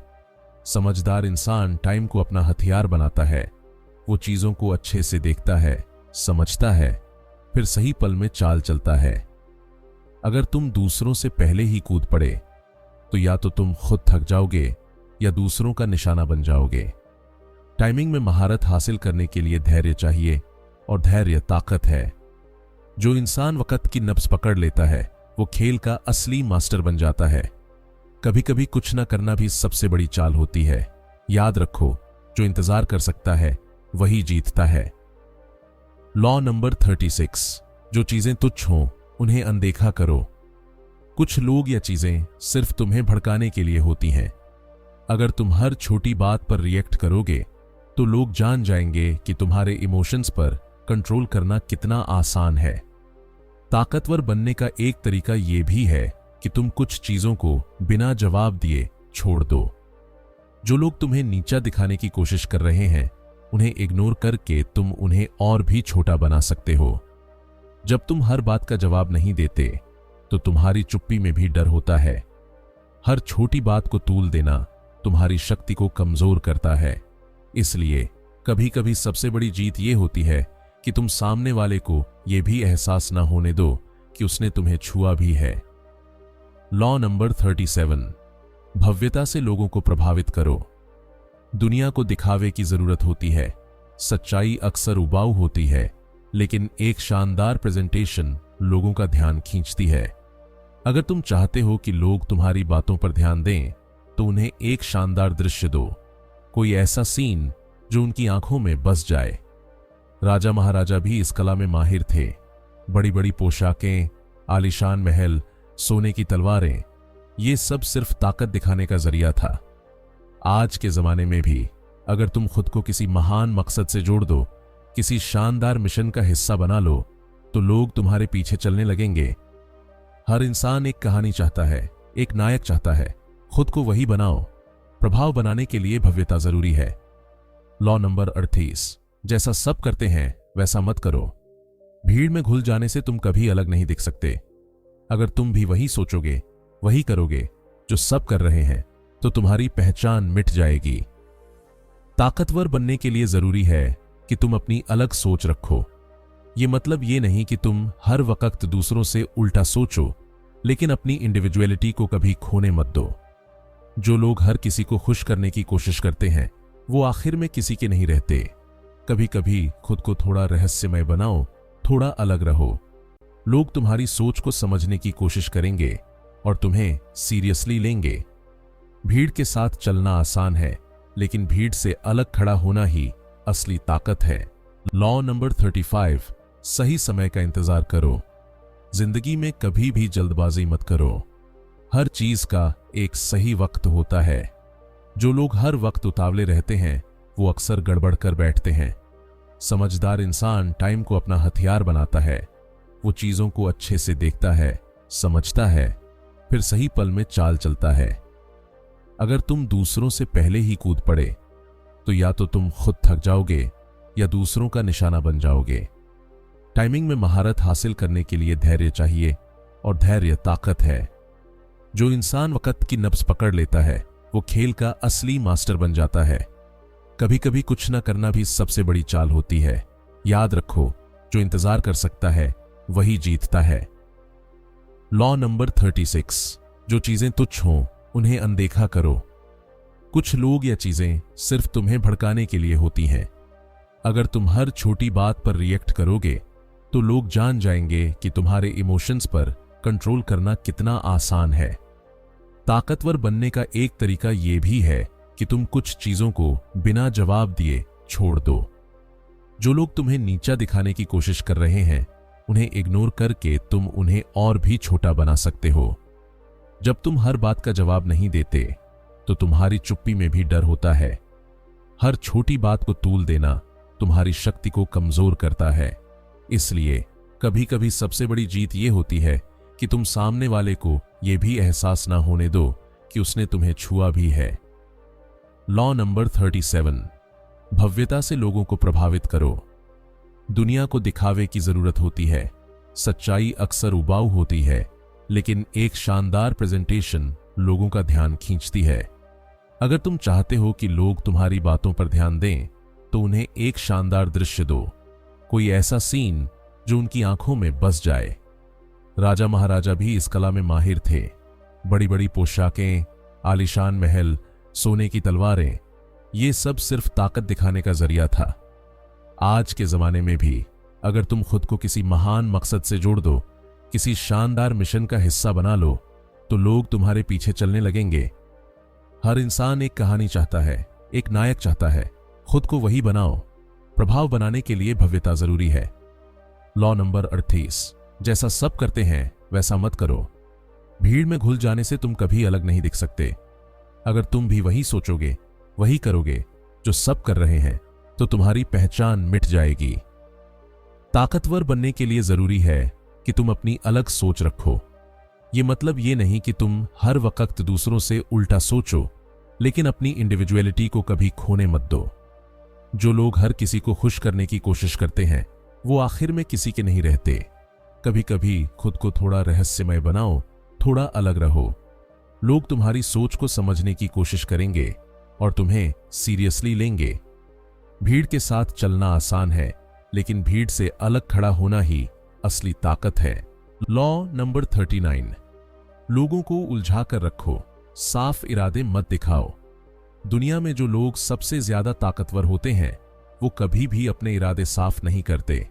S1: समझदार इंसान टाइम को अपना हथियार बनाता है। वो चीजों को अच्छे से देखता है, समझता है, फिर सही पल में चाल चलता है। अगर तुम दूसरों से पहले ही कूद पड़े, तो या तो तुम खुद थक जाओगे या दूसरों का निशाना बन जाओगे। टाइमिंग में महारत हासिल करने के लिए धैर्य चाहिए, और धैर्य ताकत है। जो इंसान वक्त की नब्ज पकड़ लेता है, वो खेल का असली मास्टर बन जाता है। कभी कभी कुछ ना करना भी सबसे बड़ी चाल होती है। याद रखो, जो इंतजार कर सकता है वही जीतता है। लॉ नंबर 36, जो चीजें तुच्छ हों उन्हें अनदेखा करो। कुछ लोग या चीजें सिर्फ तुम्हें भड़काने के लिए होती हैं। अगर तुम हर छोटी बात पर रिएक्ट करोगे, तो लोग जान जाएंगे कि तुम्हारे इमोशंस पर कंट्रोल करना कितना आसान है। ताकतवर बनने का एक तरीका यह भी है कि तुम कुछ चीजों को बिना जवाब दिए छोड़ दो। जो लोग तुम्हें नीचा दिखाने की कोशिश कर रहे हैं, उन्हें इग्नोर करके तुम उन्हें और भी छोटा बना सकते हो। जब तुम हर बात का जवाब नहीं देते, तो तुम्हारी चुप्पी में भी डर होता है। हर छोटी बात को तूल देना तुम्हारी शक्ति को कमजोर करता है। इसलिए कभी कभी सबसे बड़ी जीत यह होती है कि तुम सामने वाले को यह भी एहसास ना होने दो कि उसने तुम्हें छुआ भी है। लॉ नंबर 37, भव्यता से लोगों को प्रभावित करो। दुनिया को दिखावे की जरूरत होती है। सच्चाई अक्सर उबाऊ होती है, लेकिन एक शानदार प्रेजेंटेशन लोगों का ध्यान खींचती है। अगर तुम चाहते हो कि लोग तुम्हारी बातों पर ध्यान दें, तो उन्हें एक शानदार दृश्य दो, कोई ऐसा सीन जो उनकी आंखों में बस जाए। राजा महाराजा भी इस कला में माहिर थे। बड़ी बड़ी पोशाकें, आलीशान महल, सोने की तलवारें, ये सब सिर्फ ताकत दिखाने का जरिया था। आज के जमाने में भी अगर तुम खुद को किसी महान मकसद से जोड़ दो, किसी शानदार मिशन का हिस्सा बना लो, तो लोग तुम्हारे पीछे चलने लगेंगे। हर इंसान एक कहानी चाहता है, एक नायक चाहता है। खुद को वही बनाओ। प्रभाव बनाने के लिए भव्यता जरूरी है, लॉ नंबर 38, जैसा सब करते हैं वैसा मत करो। भीड़ में घुल जाने से तुम कभी अलग नहीं दिख सकते। अगर तुम भी वही सोचोगे, वही करोगे जो सब कर रहे हैं, तो तुम्हारी पहचान मिट जाएगी। ताकतवर बनने के लिए जरूरी है कि तुम अपनी अलग सोच रखो। ये मतलब ये नहीं कि तुम हर वक्त दूसरों से उल्टा सोचो, लेकिन अपनी इंडिविजुअलिटी को कभी खोने मत दो। जो लोग हर किसी को खुश करने की कोशिश करते हैं, वो आखिर में किसी के नहीं रहते। कभी कभी खुद को थोड़ा रहस्यमय बनाओ, थोड़ा अलग रहो। लोग तुम्हारी सोच को समझने की कोशिश करेंगे और तुम्हें सीरियसली लेंगे। भीड़ के साथ चलना आसान है, लेकिन भीड़ से अलग खड़ा होना ही असली ताकत है। लॉ नंबर 35, सही समय का इंतजार करो। जिंदगी में कभी भी जल्दबाजी मत करो। हर चीज का एक सही वक्त होता है। जो लोग हर वक्त उतावले रहते हैं, वो अक्सर गड़बड़ कर बैठते हैं। समझदार इंसान टाइम को अपना हथियार बनाता है। वो चीजों को अच्छे से देखता है, समझता है, फिर सही पल में चाल चलता है। अगर तुम दूसरों से पहले ही कूद पड़े, तो या तो तुम खुद थक जाओगे या दूसरों का निशाना बन जाओगे। टाइमिंग में महारत हासिल करने के लिए धैर्य चाहिए, और धैर्य ताकत है। जो इंसान वक्त की नब्ज पकड़ लेता है, वो खेल का असली मास्टर बन जाता है। कभी कभी कुछ न करना भी सबसे बड़ी चाल होती है। याद रखो, जो इंतजार कर सकता है वही जीतता है। लॉ नंबर 36, जो चीजें तुच्छ हों उन्हें अनदेखा करो। कुछ लोग या चीजें सिर्फ तुम्हें भड़काने के लिए होती हैं। अगर तुम हर छोटी बात पर रिएक्ट करोगे, तो लोग जान जाएंगे कि तुम्हारे इमोशंस पर कंट्रोल करना कितना आसान है। ताकतवर बनने का एक तरीका यह भी है कि तुम कुछ चीजों को बिना जवाब दिए छोड़ दो। जो लोग तुम्हें नीचा दिखाने की कोशिश कर रहे हैं, उन्हें इग्नोर करके तुम उन्हें और भी छोटा बना सकते हो। जब तुम हर बात का जवाब नहीं देते, तो तुम्हारी चुप्पी में भी डर होता है। हर छोटी बात को तूल देना तुम्हारी शक्ति को कमजोर करता है। इसलिए कभी कभी सबसे बड़ी जीत यह होती है कि तुम सामने वाले को यह भी एहसास ना होने दो कि उसने तुम्हें छुआ भी है। लॉ नंबर 37, भव्यता से लोगों को प्रभावित करो। दुनिया को दिखावे की जरूरत होती है। सच्चाई अक्सर उबाऊ होती है, लेकिन एक शानदार प्रेजेंटेशन लोगों का ध्यान खींचती है। अगर तुम चाहते हो कि लोग तुम्हारी बातों पर ध्यान दें, तो उन्हें एक शानदार दृश्य दो। कोई ऐसा सीन जो उनकी आंखों में बस जाए। राजा महाराजा भी इस कला में माहिर थे। बड़ी बड़ी पोशाकें, आलीशान महल, सोने की तलवारें, ये सब सिर्फ ताकत दिखाने का जरिया था। आज के जमाने में भी अगर तुम खुद को किसी महान मकसद से जोड़ दो, किसी शानदार मिशन का हिस्सा बना लो, तो लोग तुम्हारे पीछे चलने लगेंगे। हर इंसान एक कहानी चाहता है, एक नायक चाहता है। खुद को वही बनाओ। प्रभाव बनाने के लिए भव्यता जरूरी है। लॉ नंबर 38, जैसा सब करते हैं वैसा मत करो। भीड़ में घुल जाने से तुम कभी अलग नहीं दिख सकते। अगर तुम भी वही सोचोगे, वही करोगे जो सब कर रहे हैं, तो तुम्हारी पहचान मिट जाएगी। ताकतवर बनने के लिए जरूरी है कि तुम अपनी अलग सोच रखो। ये मतलब ये नहीं कि तुम हर वक्त दूसरों से उल्टा सोचो, लेकिन अपनी इंडिविजुअलिटी को कभी खोने मत दो। जो लोग हर किसी को खुश करने की कोशिश करते हैं, वो आखिर में किसी के नहीं रहते। कभी कभी खुद को थोड़ा रहस्यमय बनाओ, थोड़ा अलग रहो। लोग तुम्हारी सोच को समझने की कोशिश करेंगे और तुम्हें सीरियसली लेंगे। भीड़ के साथ चलना आसान है, लेकिन भीड़ से अलग खड़ा होना ही असली ताकत है। लॉ नंबर 39, लोगों को उलझा कर रखो, साफ इरादे मत दिखाओ। दुनिया में जो लोग सबसे ज्यादा ताकतवर होते हैं, वो कभी भी अपने इरादे साफ नहीं करते।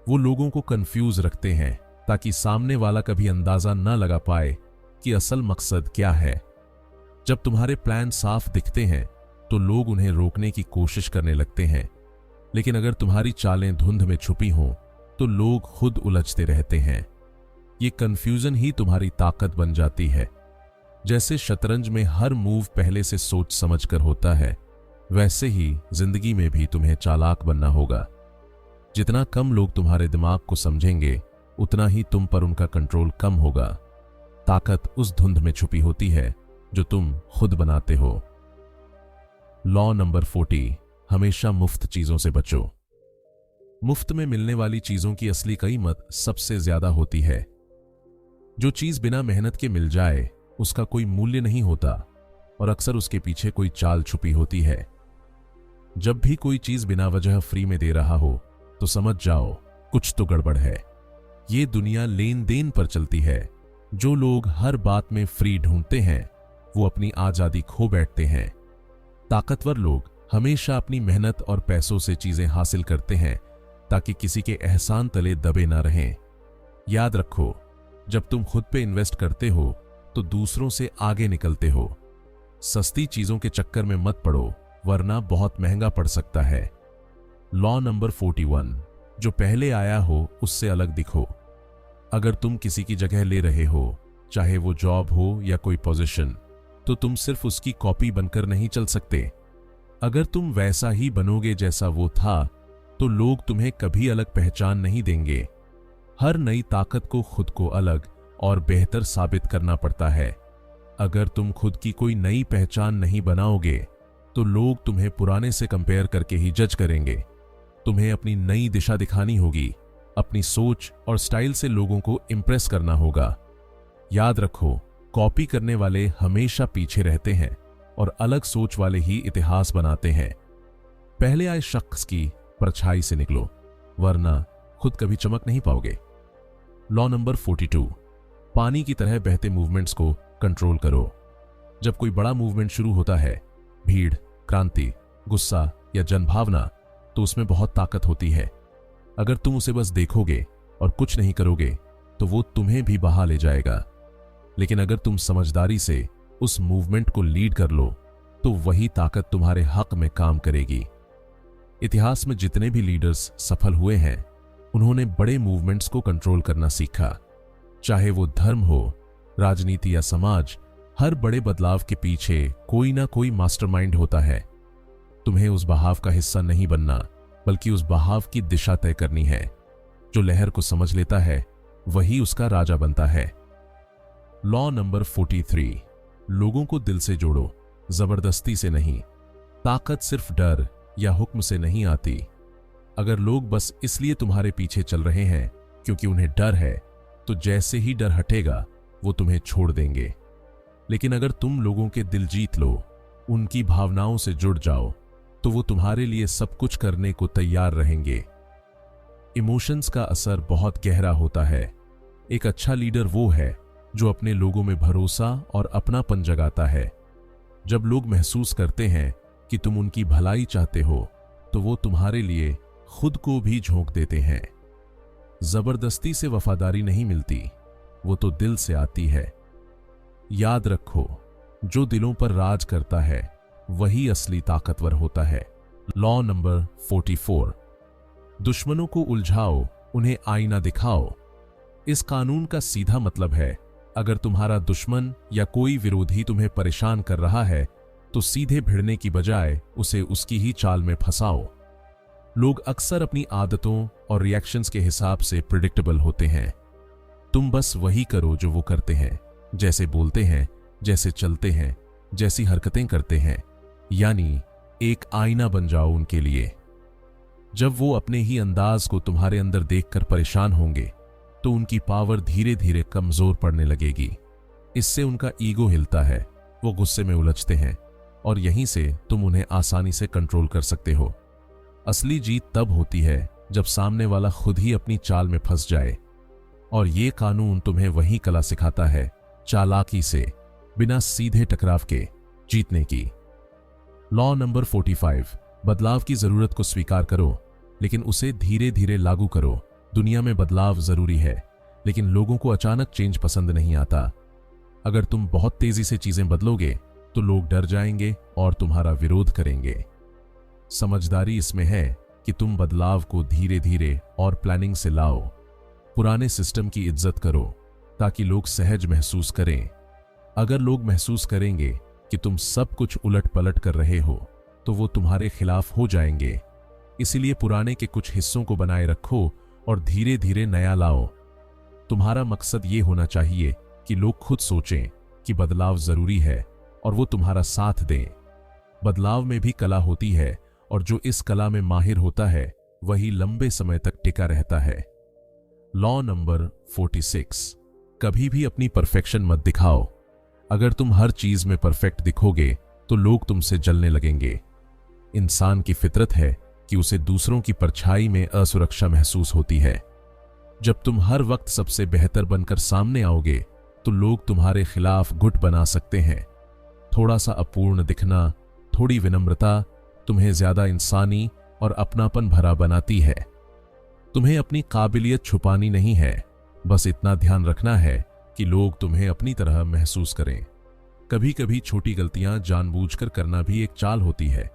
S1: वो लोगों को कंफ्यूज रखते हैं ताकि सामने वाला कभी अंदाजा न लगा पाए कि असल मकसद क्या है। जब तुम्हारे प्लान साफ दिखते हैं, तो लोग उन्हें रोकने की कोशिश करने लगते हैं। लेकिन अगर तुम्हारी चालें धुंध में छुपी हों, तो लोग खुद उलझते रहते हैं। ये कंफ्यूजन ही तुम्हारी ताकत बन जाती है। जैसे शतरंज में हर मूव पहले से सोच समझ कर होता है, वैसे ही जिंदगी में भी तुम्हें चालाक बनना होगा। जितना कम लोग तुम्हारे दिमाग को समझेंगे, उतना ही तुम पर उनका कंट्रोल कम होगा। ताकत उस धुंध में छुपी होती है जो तुम खुद बनाते हो। लॉ नंबर 40, हमेशा मुफ्त चीजों से बचो। मुफ्त में मिलने वाली चीजों की असली कीमत सबसे ज्यादा होती है। जो चीज बिना मेहनत के मिल जाए उसका कोई मूल्य नहीं होता और अक्सर उसके पीछे कोई चाल छुपी होती है। जब भी कोई चीज बिना वजह फ्री में दे रहा हो तो समझ जाओ कुछ तो गड़बड़ है। ये दुनिया लेन देन पर चलती है। जो लोग हर बात में फ्री ढूंढते हैं वो अपनी आजादी खो बैठते हैं। ताकतवर लोग हमेशा अपनी मेहनत और पैसों से चीजें हासिल करते हैं ताकि किसी के एहसान तले दबे ना रहें। याद रखो, जब तुम खुद पे इन्वेस्ट करते हो तो दूसरों से आगे निकलते हो। सस्ती चीजों के चक्कर में मत पड़ो वरना बहुत महंगा पड़ सकता है। लॉ नंबर 41, जो पहले आया हो उससे अलग दिखो। अगर तुम किसी की जगह ले रहे हो, चाहे वो जॉब हो या कोई पोजीशन, तो तुम सिर्फ उसकी कॉपी बनकर नहीं चल सकते। अगर तुम वैसा ही बनोगे जैसा वो था तो लोग तुम्हें कभी अलग पहचान नहीं देंगे। हर नई ताकत को खुद को अलग और बेहतर साबित करना पड़ता है। अगर तुम खुद की कोई नई पहचान नहीं बनाओगे तो लोग तुम्हें पुराने से कंपेयर करके ही जज करेंगे। तुम्हें अपनी नई दिशा दिखानी होगी। अपनी सोच और स्टाइल से लोगों को इंप्रेस करना होगा। याद रखो, कॉपी करने वाले हमेशा पीछे रहते हैं और अलग सोच वाले ही इतिहास बनाते हैं। पहले आए शख्स की परछाई से निकलो वरना खुद कभी चमक नहीं पाओगे। लॉ नंबर 42, पानी की तरह बहते मूवमेंट्स को कंट्रोल करो। जब कोई बड़ा मूवमेंट शुरू होता है, भीड़, क्रांति, गुस्सा या जनभावना, तो उसमें बहुत ताकत होती है। अगर तुम उसे बस देखोगे और कुछ नहीं करोगे तो वो तुम्हें भी बहा ले जाएगा। लेकिन अगर तुम समझदारी से उस मूवमेंट को लीड कर लो तो वही ताकत तुम्हारे हक में काम करेगी। इतिहास में जितने भी लीडर्स सफल हुए हैं उन्होंने बड़े मूवमेंट्स को कंट्रोल करना सीखा। चाहे वो धर्म हो, राजनीति या समाज, हर बड़े बदलाव के पीछे कोई ना कोई मास्टरमाइंड होता है। तुम्हें उस बहाव का हिस्सा नहीं बनना बल्कि उस बहाव की दिशा तय करनी है। जो लहर को समझ लेता है वही उसका राजा बनता है। लॉ नंबर 43, लोगों को दिल से जोड़ो, जबरदस्ती से नहीं। ताकत सिर्फ डर या हुक्म से नहीं आती। अगर लोग बस इसलिए तुम्हारे पीछे चल रहे हैं क्योंकि उन्हें डर है, तो जैसे ही डर हटेगा वो तुम्हें छोड़ देंगे। लेकिन अगर तुम लोगों के दिल जीत लो, उनकी भावनाओं से जुड़ जाओ, तो वो तुम्हारे लिए सब कुछ करने को तैयार रहेंगे। इमोशंस का असर बहुत गहरा होता है। एक अच्छा लीडर वो है जो अपने लोगों में भरोसा और अपनापन जगाता है। जब लोग महसूस करते हैं कि तुम उनकी भलाई चाहते हो तो वो तुम्हारे लिए खुद को भी झोंक देते हैं। जबरदस्ती से वफादारी नहीं मिलती, वो तो दिल से आती है। याद रखो, जो दिलों पर राज करता है वही असली ताकतवर होता है। लॉ नंबर 44, दुश्मनों को उलझाओ, उन्हें आईना दिखाओ। इस कानून का सीधा मतलब है, अगर तुम्हारा दुश्मन या कोई विरोधी तुम्हें परेशान कर रहा है तो सीधे भिड़ने की बजाय उसे उसकी ही चाल में फंसाओ। लोग अक्सर अपनी आदतों और रिएक्शंस के हिसाब से प्रिडिक्टेबल होते हैं। तुम बस वही करो जो वो करते हैं, जैसे बोलते हैं, जैसे चलते हैं, जैसी हरकतें करते हैं। यानी एक आईना बन जाओ उनके लिए। जब वो अपने ही अंदाज को तुम्हारे अंदर देखकर परेशान होंगे तो उनकी पावर धीरे धीरे कमजोर पड़ने लगेगी। इससे उनका ईगो हिलता है, वो गुस्से में उलझते हैं और यहीं से तुम उन्हें आसानी से कंट्रोल कर सकते हो। असली जीत तब होती है जब सामने वाला खुद ही अपनी चाल में फंस जाए। और ये कानून तुम्हें वही कला सिखाता है, चालाकी से, बिना सीधे टकराव के जीतने की। लॉ नंबर 45, बदलाव की जरूरत को स्वीकार करो लेकिन उसे धीरे धीरे लागू करो। दुनिया में बदलाव जरूरी है लेकिन लोगों को अचानक चेंज पसंद नहीं आता। अगर तुम बहुत तेजी से चीजें बदलोगे तो लोग डर जाएंगे और तुम्हारा विरोध करेंगे। समझदारी इसमें है कि तुम बदलाव को धीरे धीरे और प्लानिंग से लाओ। पुराने सिस्टम की इज्जत करो ताकि लोग सहज महसूस करें। अगर लोग महसूस करेंगे कि तुम सब कुछ उलट पलट कर रहे हो तो वो तुम्हारे खिलाफ हो जाएंगे। इसीलिए पुराने के कुछ हिस्सों को बनाए रखो और धीरे धीरे नया लाओ। तुम्हारा मकसद ये होना चाहिए कि लोग खुद सोचें कि बदलाव जरूरी है और वो तुम्हारा साथ दें। बदलाव में भी कला होती है और जो इस कला में माहिर होता है वही लंबे समय तक टिका रहता है। लॉ नंबर 46, कभी भी अपनी परफेक्शन मत दिखाओ। अगर तुम हर चीज में परफेक्ट दिखोगे तो लोग तुमसे जलने लगेंगे। इंसान की फितरत है कि उसे दूसरों की परछाई में असुरक्षा महसूस होती है। जब तुम हर वक्त सबसे बेहतर बनकर सामने आओगे तो लोग तुम्हारे खिलाफ गुट बना सकते हैं। थोड़ा सा अपूर्ण दिखना, थोड़ी विनम्रता तुम्हें ज्यादा इंसानी और अपनापन भरा बनाती है। तुम्हें अपनी काबिलियत छुपानी नहीं है, बस इतना ध्यान रखना है कि लोग तुम्हें अपनी तरह महसूस करें। कभी कभी छोटी गलतियां जानबूझकर करना भी एक चाल होती है।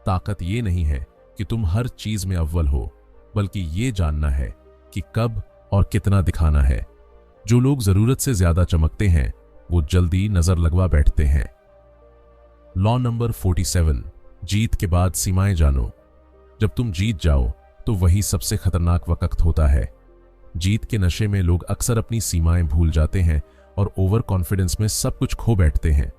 S1: ताकत ये नहीं है कि तुम हर चीज में अव्वल हो, बल्कि ये जानना है कि कब और कितना दिखाना है। जो लोग जरूरत से ज्यादा चमकते हैं वो जल्दी नजर लगवा बैठते हैं। लॉ नंबर 47, जीत के बाद सीमाएं जानो। जब तुम जीत जाओ तो वही सबसे खतरनाक वक्त होता है। जीत के नशे में लोग अक्सर अपनी सीमाएं भूल जाते हैं और ओवर कॉन्फिडेंस में सब कुछ खो बैठते हैं।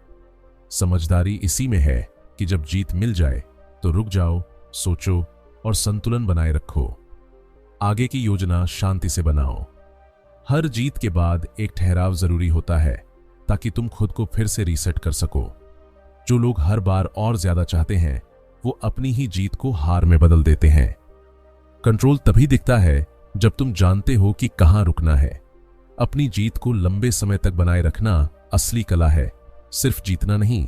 S1: समझदारी इसी में है कि जब जीत मिल जाए तो रुक जाओ, सोचो और संतुलन बनाए रखो। आगे की योजना शांति से बनाओ। हर जीत के बाद एक ठहराव जरूरी होता है ताकि तुम खुद को फिर से रीसेट कर सको। जो लोग हर बार और ज्यादा चाहते हैं वो अपनी ही जीत को हार में बदल देते हैं। कंट्रोल तभी दिखता है जब तुम जानते हो कि कहां रुकना है। अपनी जीत को लंबे समय तक बनाए रखना असली कला है, सिर्फ जीतना नहीं।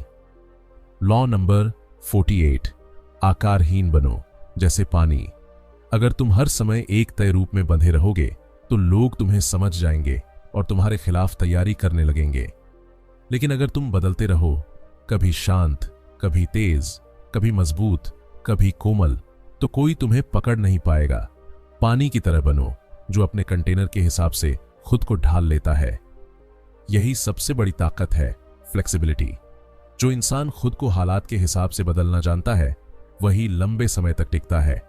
S1: लॉ नंबर 48, आकारहीन बनो जैसे पानी। अगर तुम हर समय एक तय रूप में बंधे रहोगे तो लोग तुम्हें समझ जाएंगे और तुम्हारे खिलाफ तैयारी करने लगेंगे। लेकिन अगर तुम बदलते रहो, कभी शांत, कभी तेज, कभी मजबूत, कभी कोमल, तो कोई तुम्हें पकड़ नहीं पाएगा। पानी की तरह बनो जो अपने कंटेनर के हिसाब से खुद को ढाल लेता है। यही सबसे बड़ी ताकत है, फ्लेक्सिबिलिटी। जो इंसान खुद को हालात के हिसाब से बदलना जानता है वही लंबे समय तक टिकता है।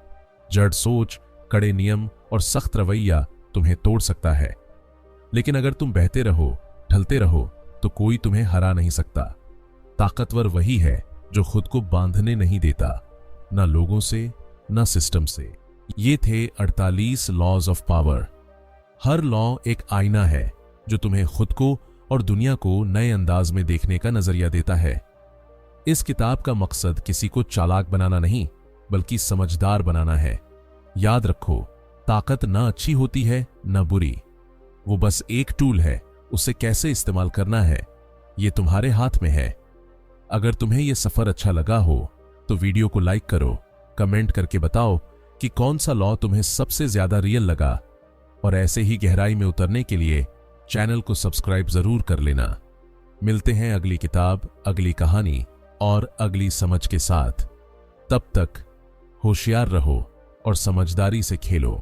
S1: जड़ सोच, कड़े नियम और सख्त रवैया तुम्हें तोड़ सकता है, लेकिन अगर तुम बहते रहो, ढलते रहो तो कोई तुम्हें हरा नहीं सकता। ताकतवर वही है जो खुद को बांधने नहीं देता, ना लोगों से ना सिस्टम से। ये थे 48 लॉज ऑफ पावर। हर लॉ एक आईना है जो तुम्हें खुद को और दुनिया को नए अंदाज में देखने का नजरिया देता है। इस किताब का मकसद किसी को चालाक बनाना नहीं, बल्कि समझदार बनाना है। याद रखो, ताकत ना अच्छी होती है ना बुरी, वो बस एक टूल है। उसे कैसे इस्तेमाल करना है ये तुम्हारे हाथ में है। अगर तुम्हें यह सफर अच्छा लगा हो तो वीडियो को लाइक करो, कमेंट करके बताओ कि कौन सा लॉ तुम्हें सबसे ज्यादा रियल लगा, और ऐसे ही गहराई में उतरने के लिए चैनल को सब्सक्राइब जरूर कर लेना। मिलते हैं अगली किताब, अगली कहानी और अगली समझ के साथ। तब तक होशियार रहो और समझदारी से खेलो।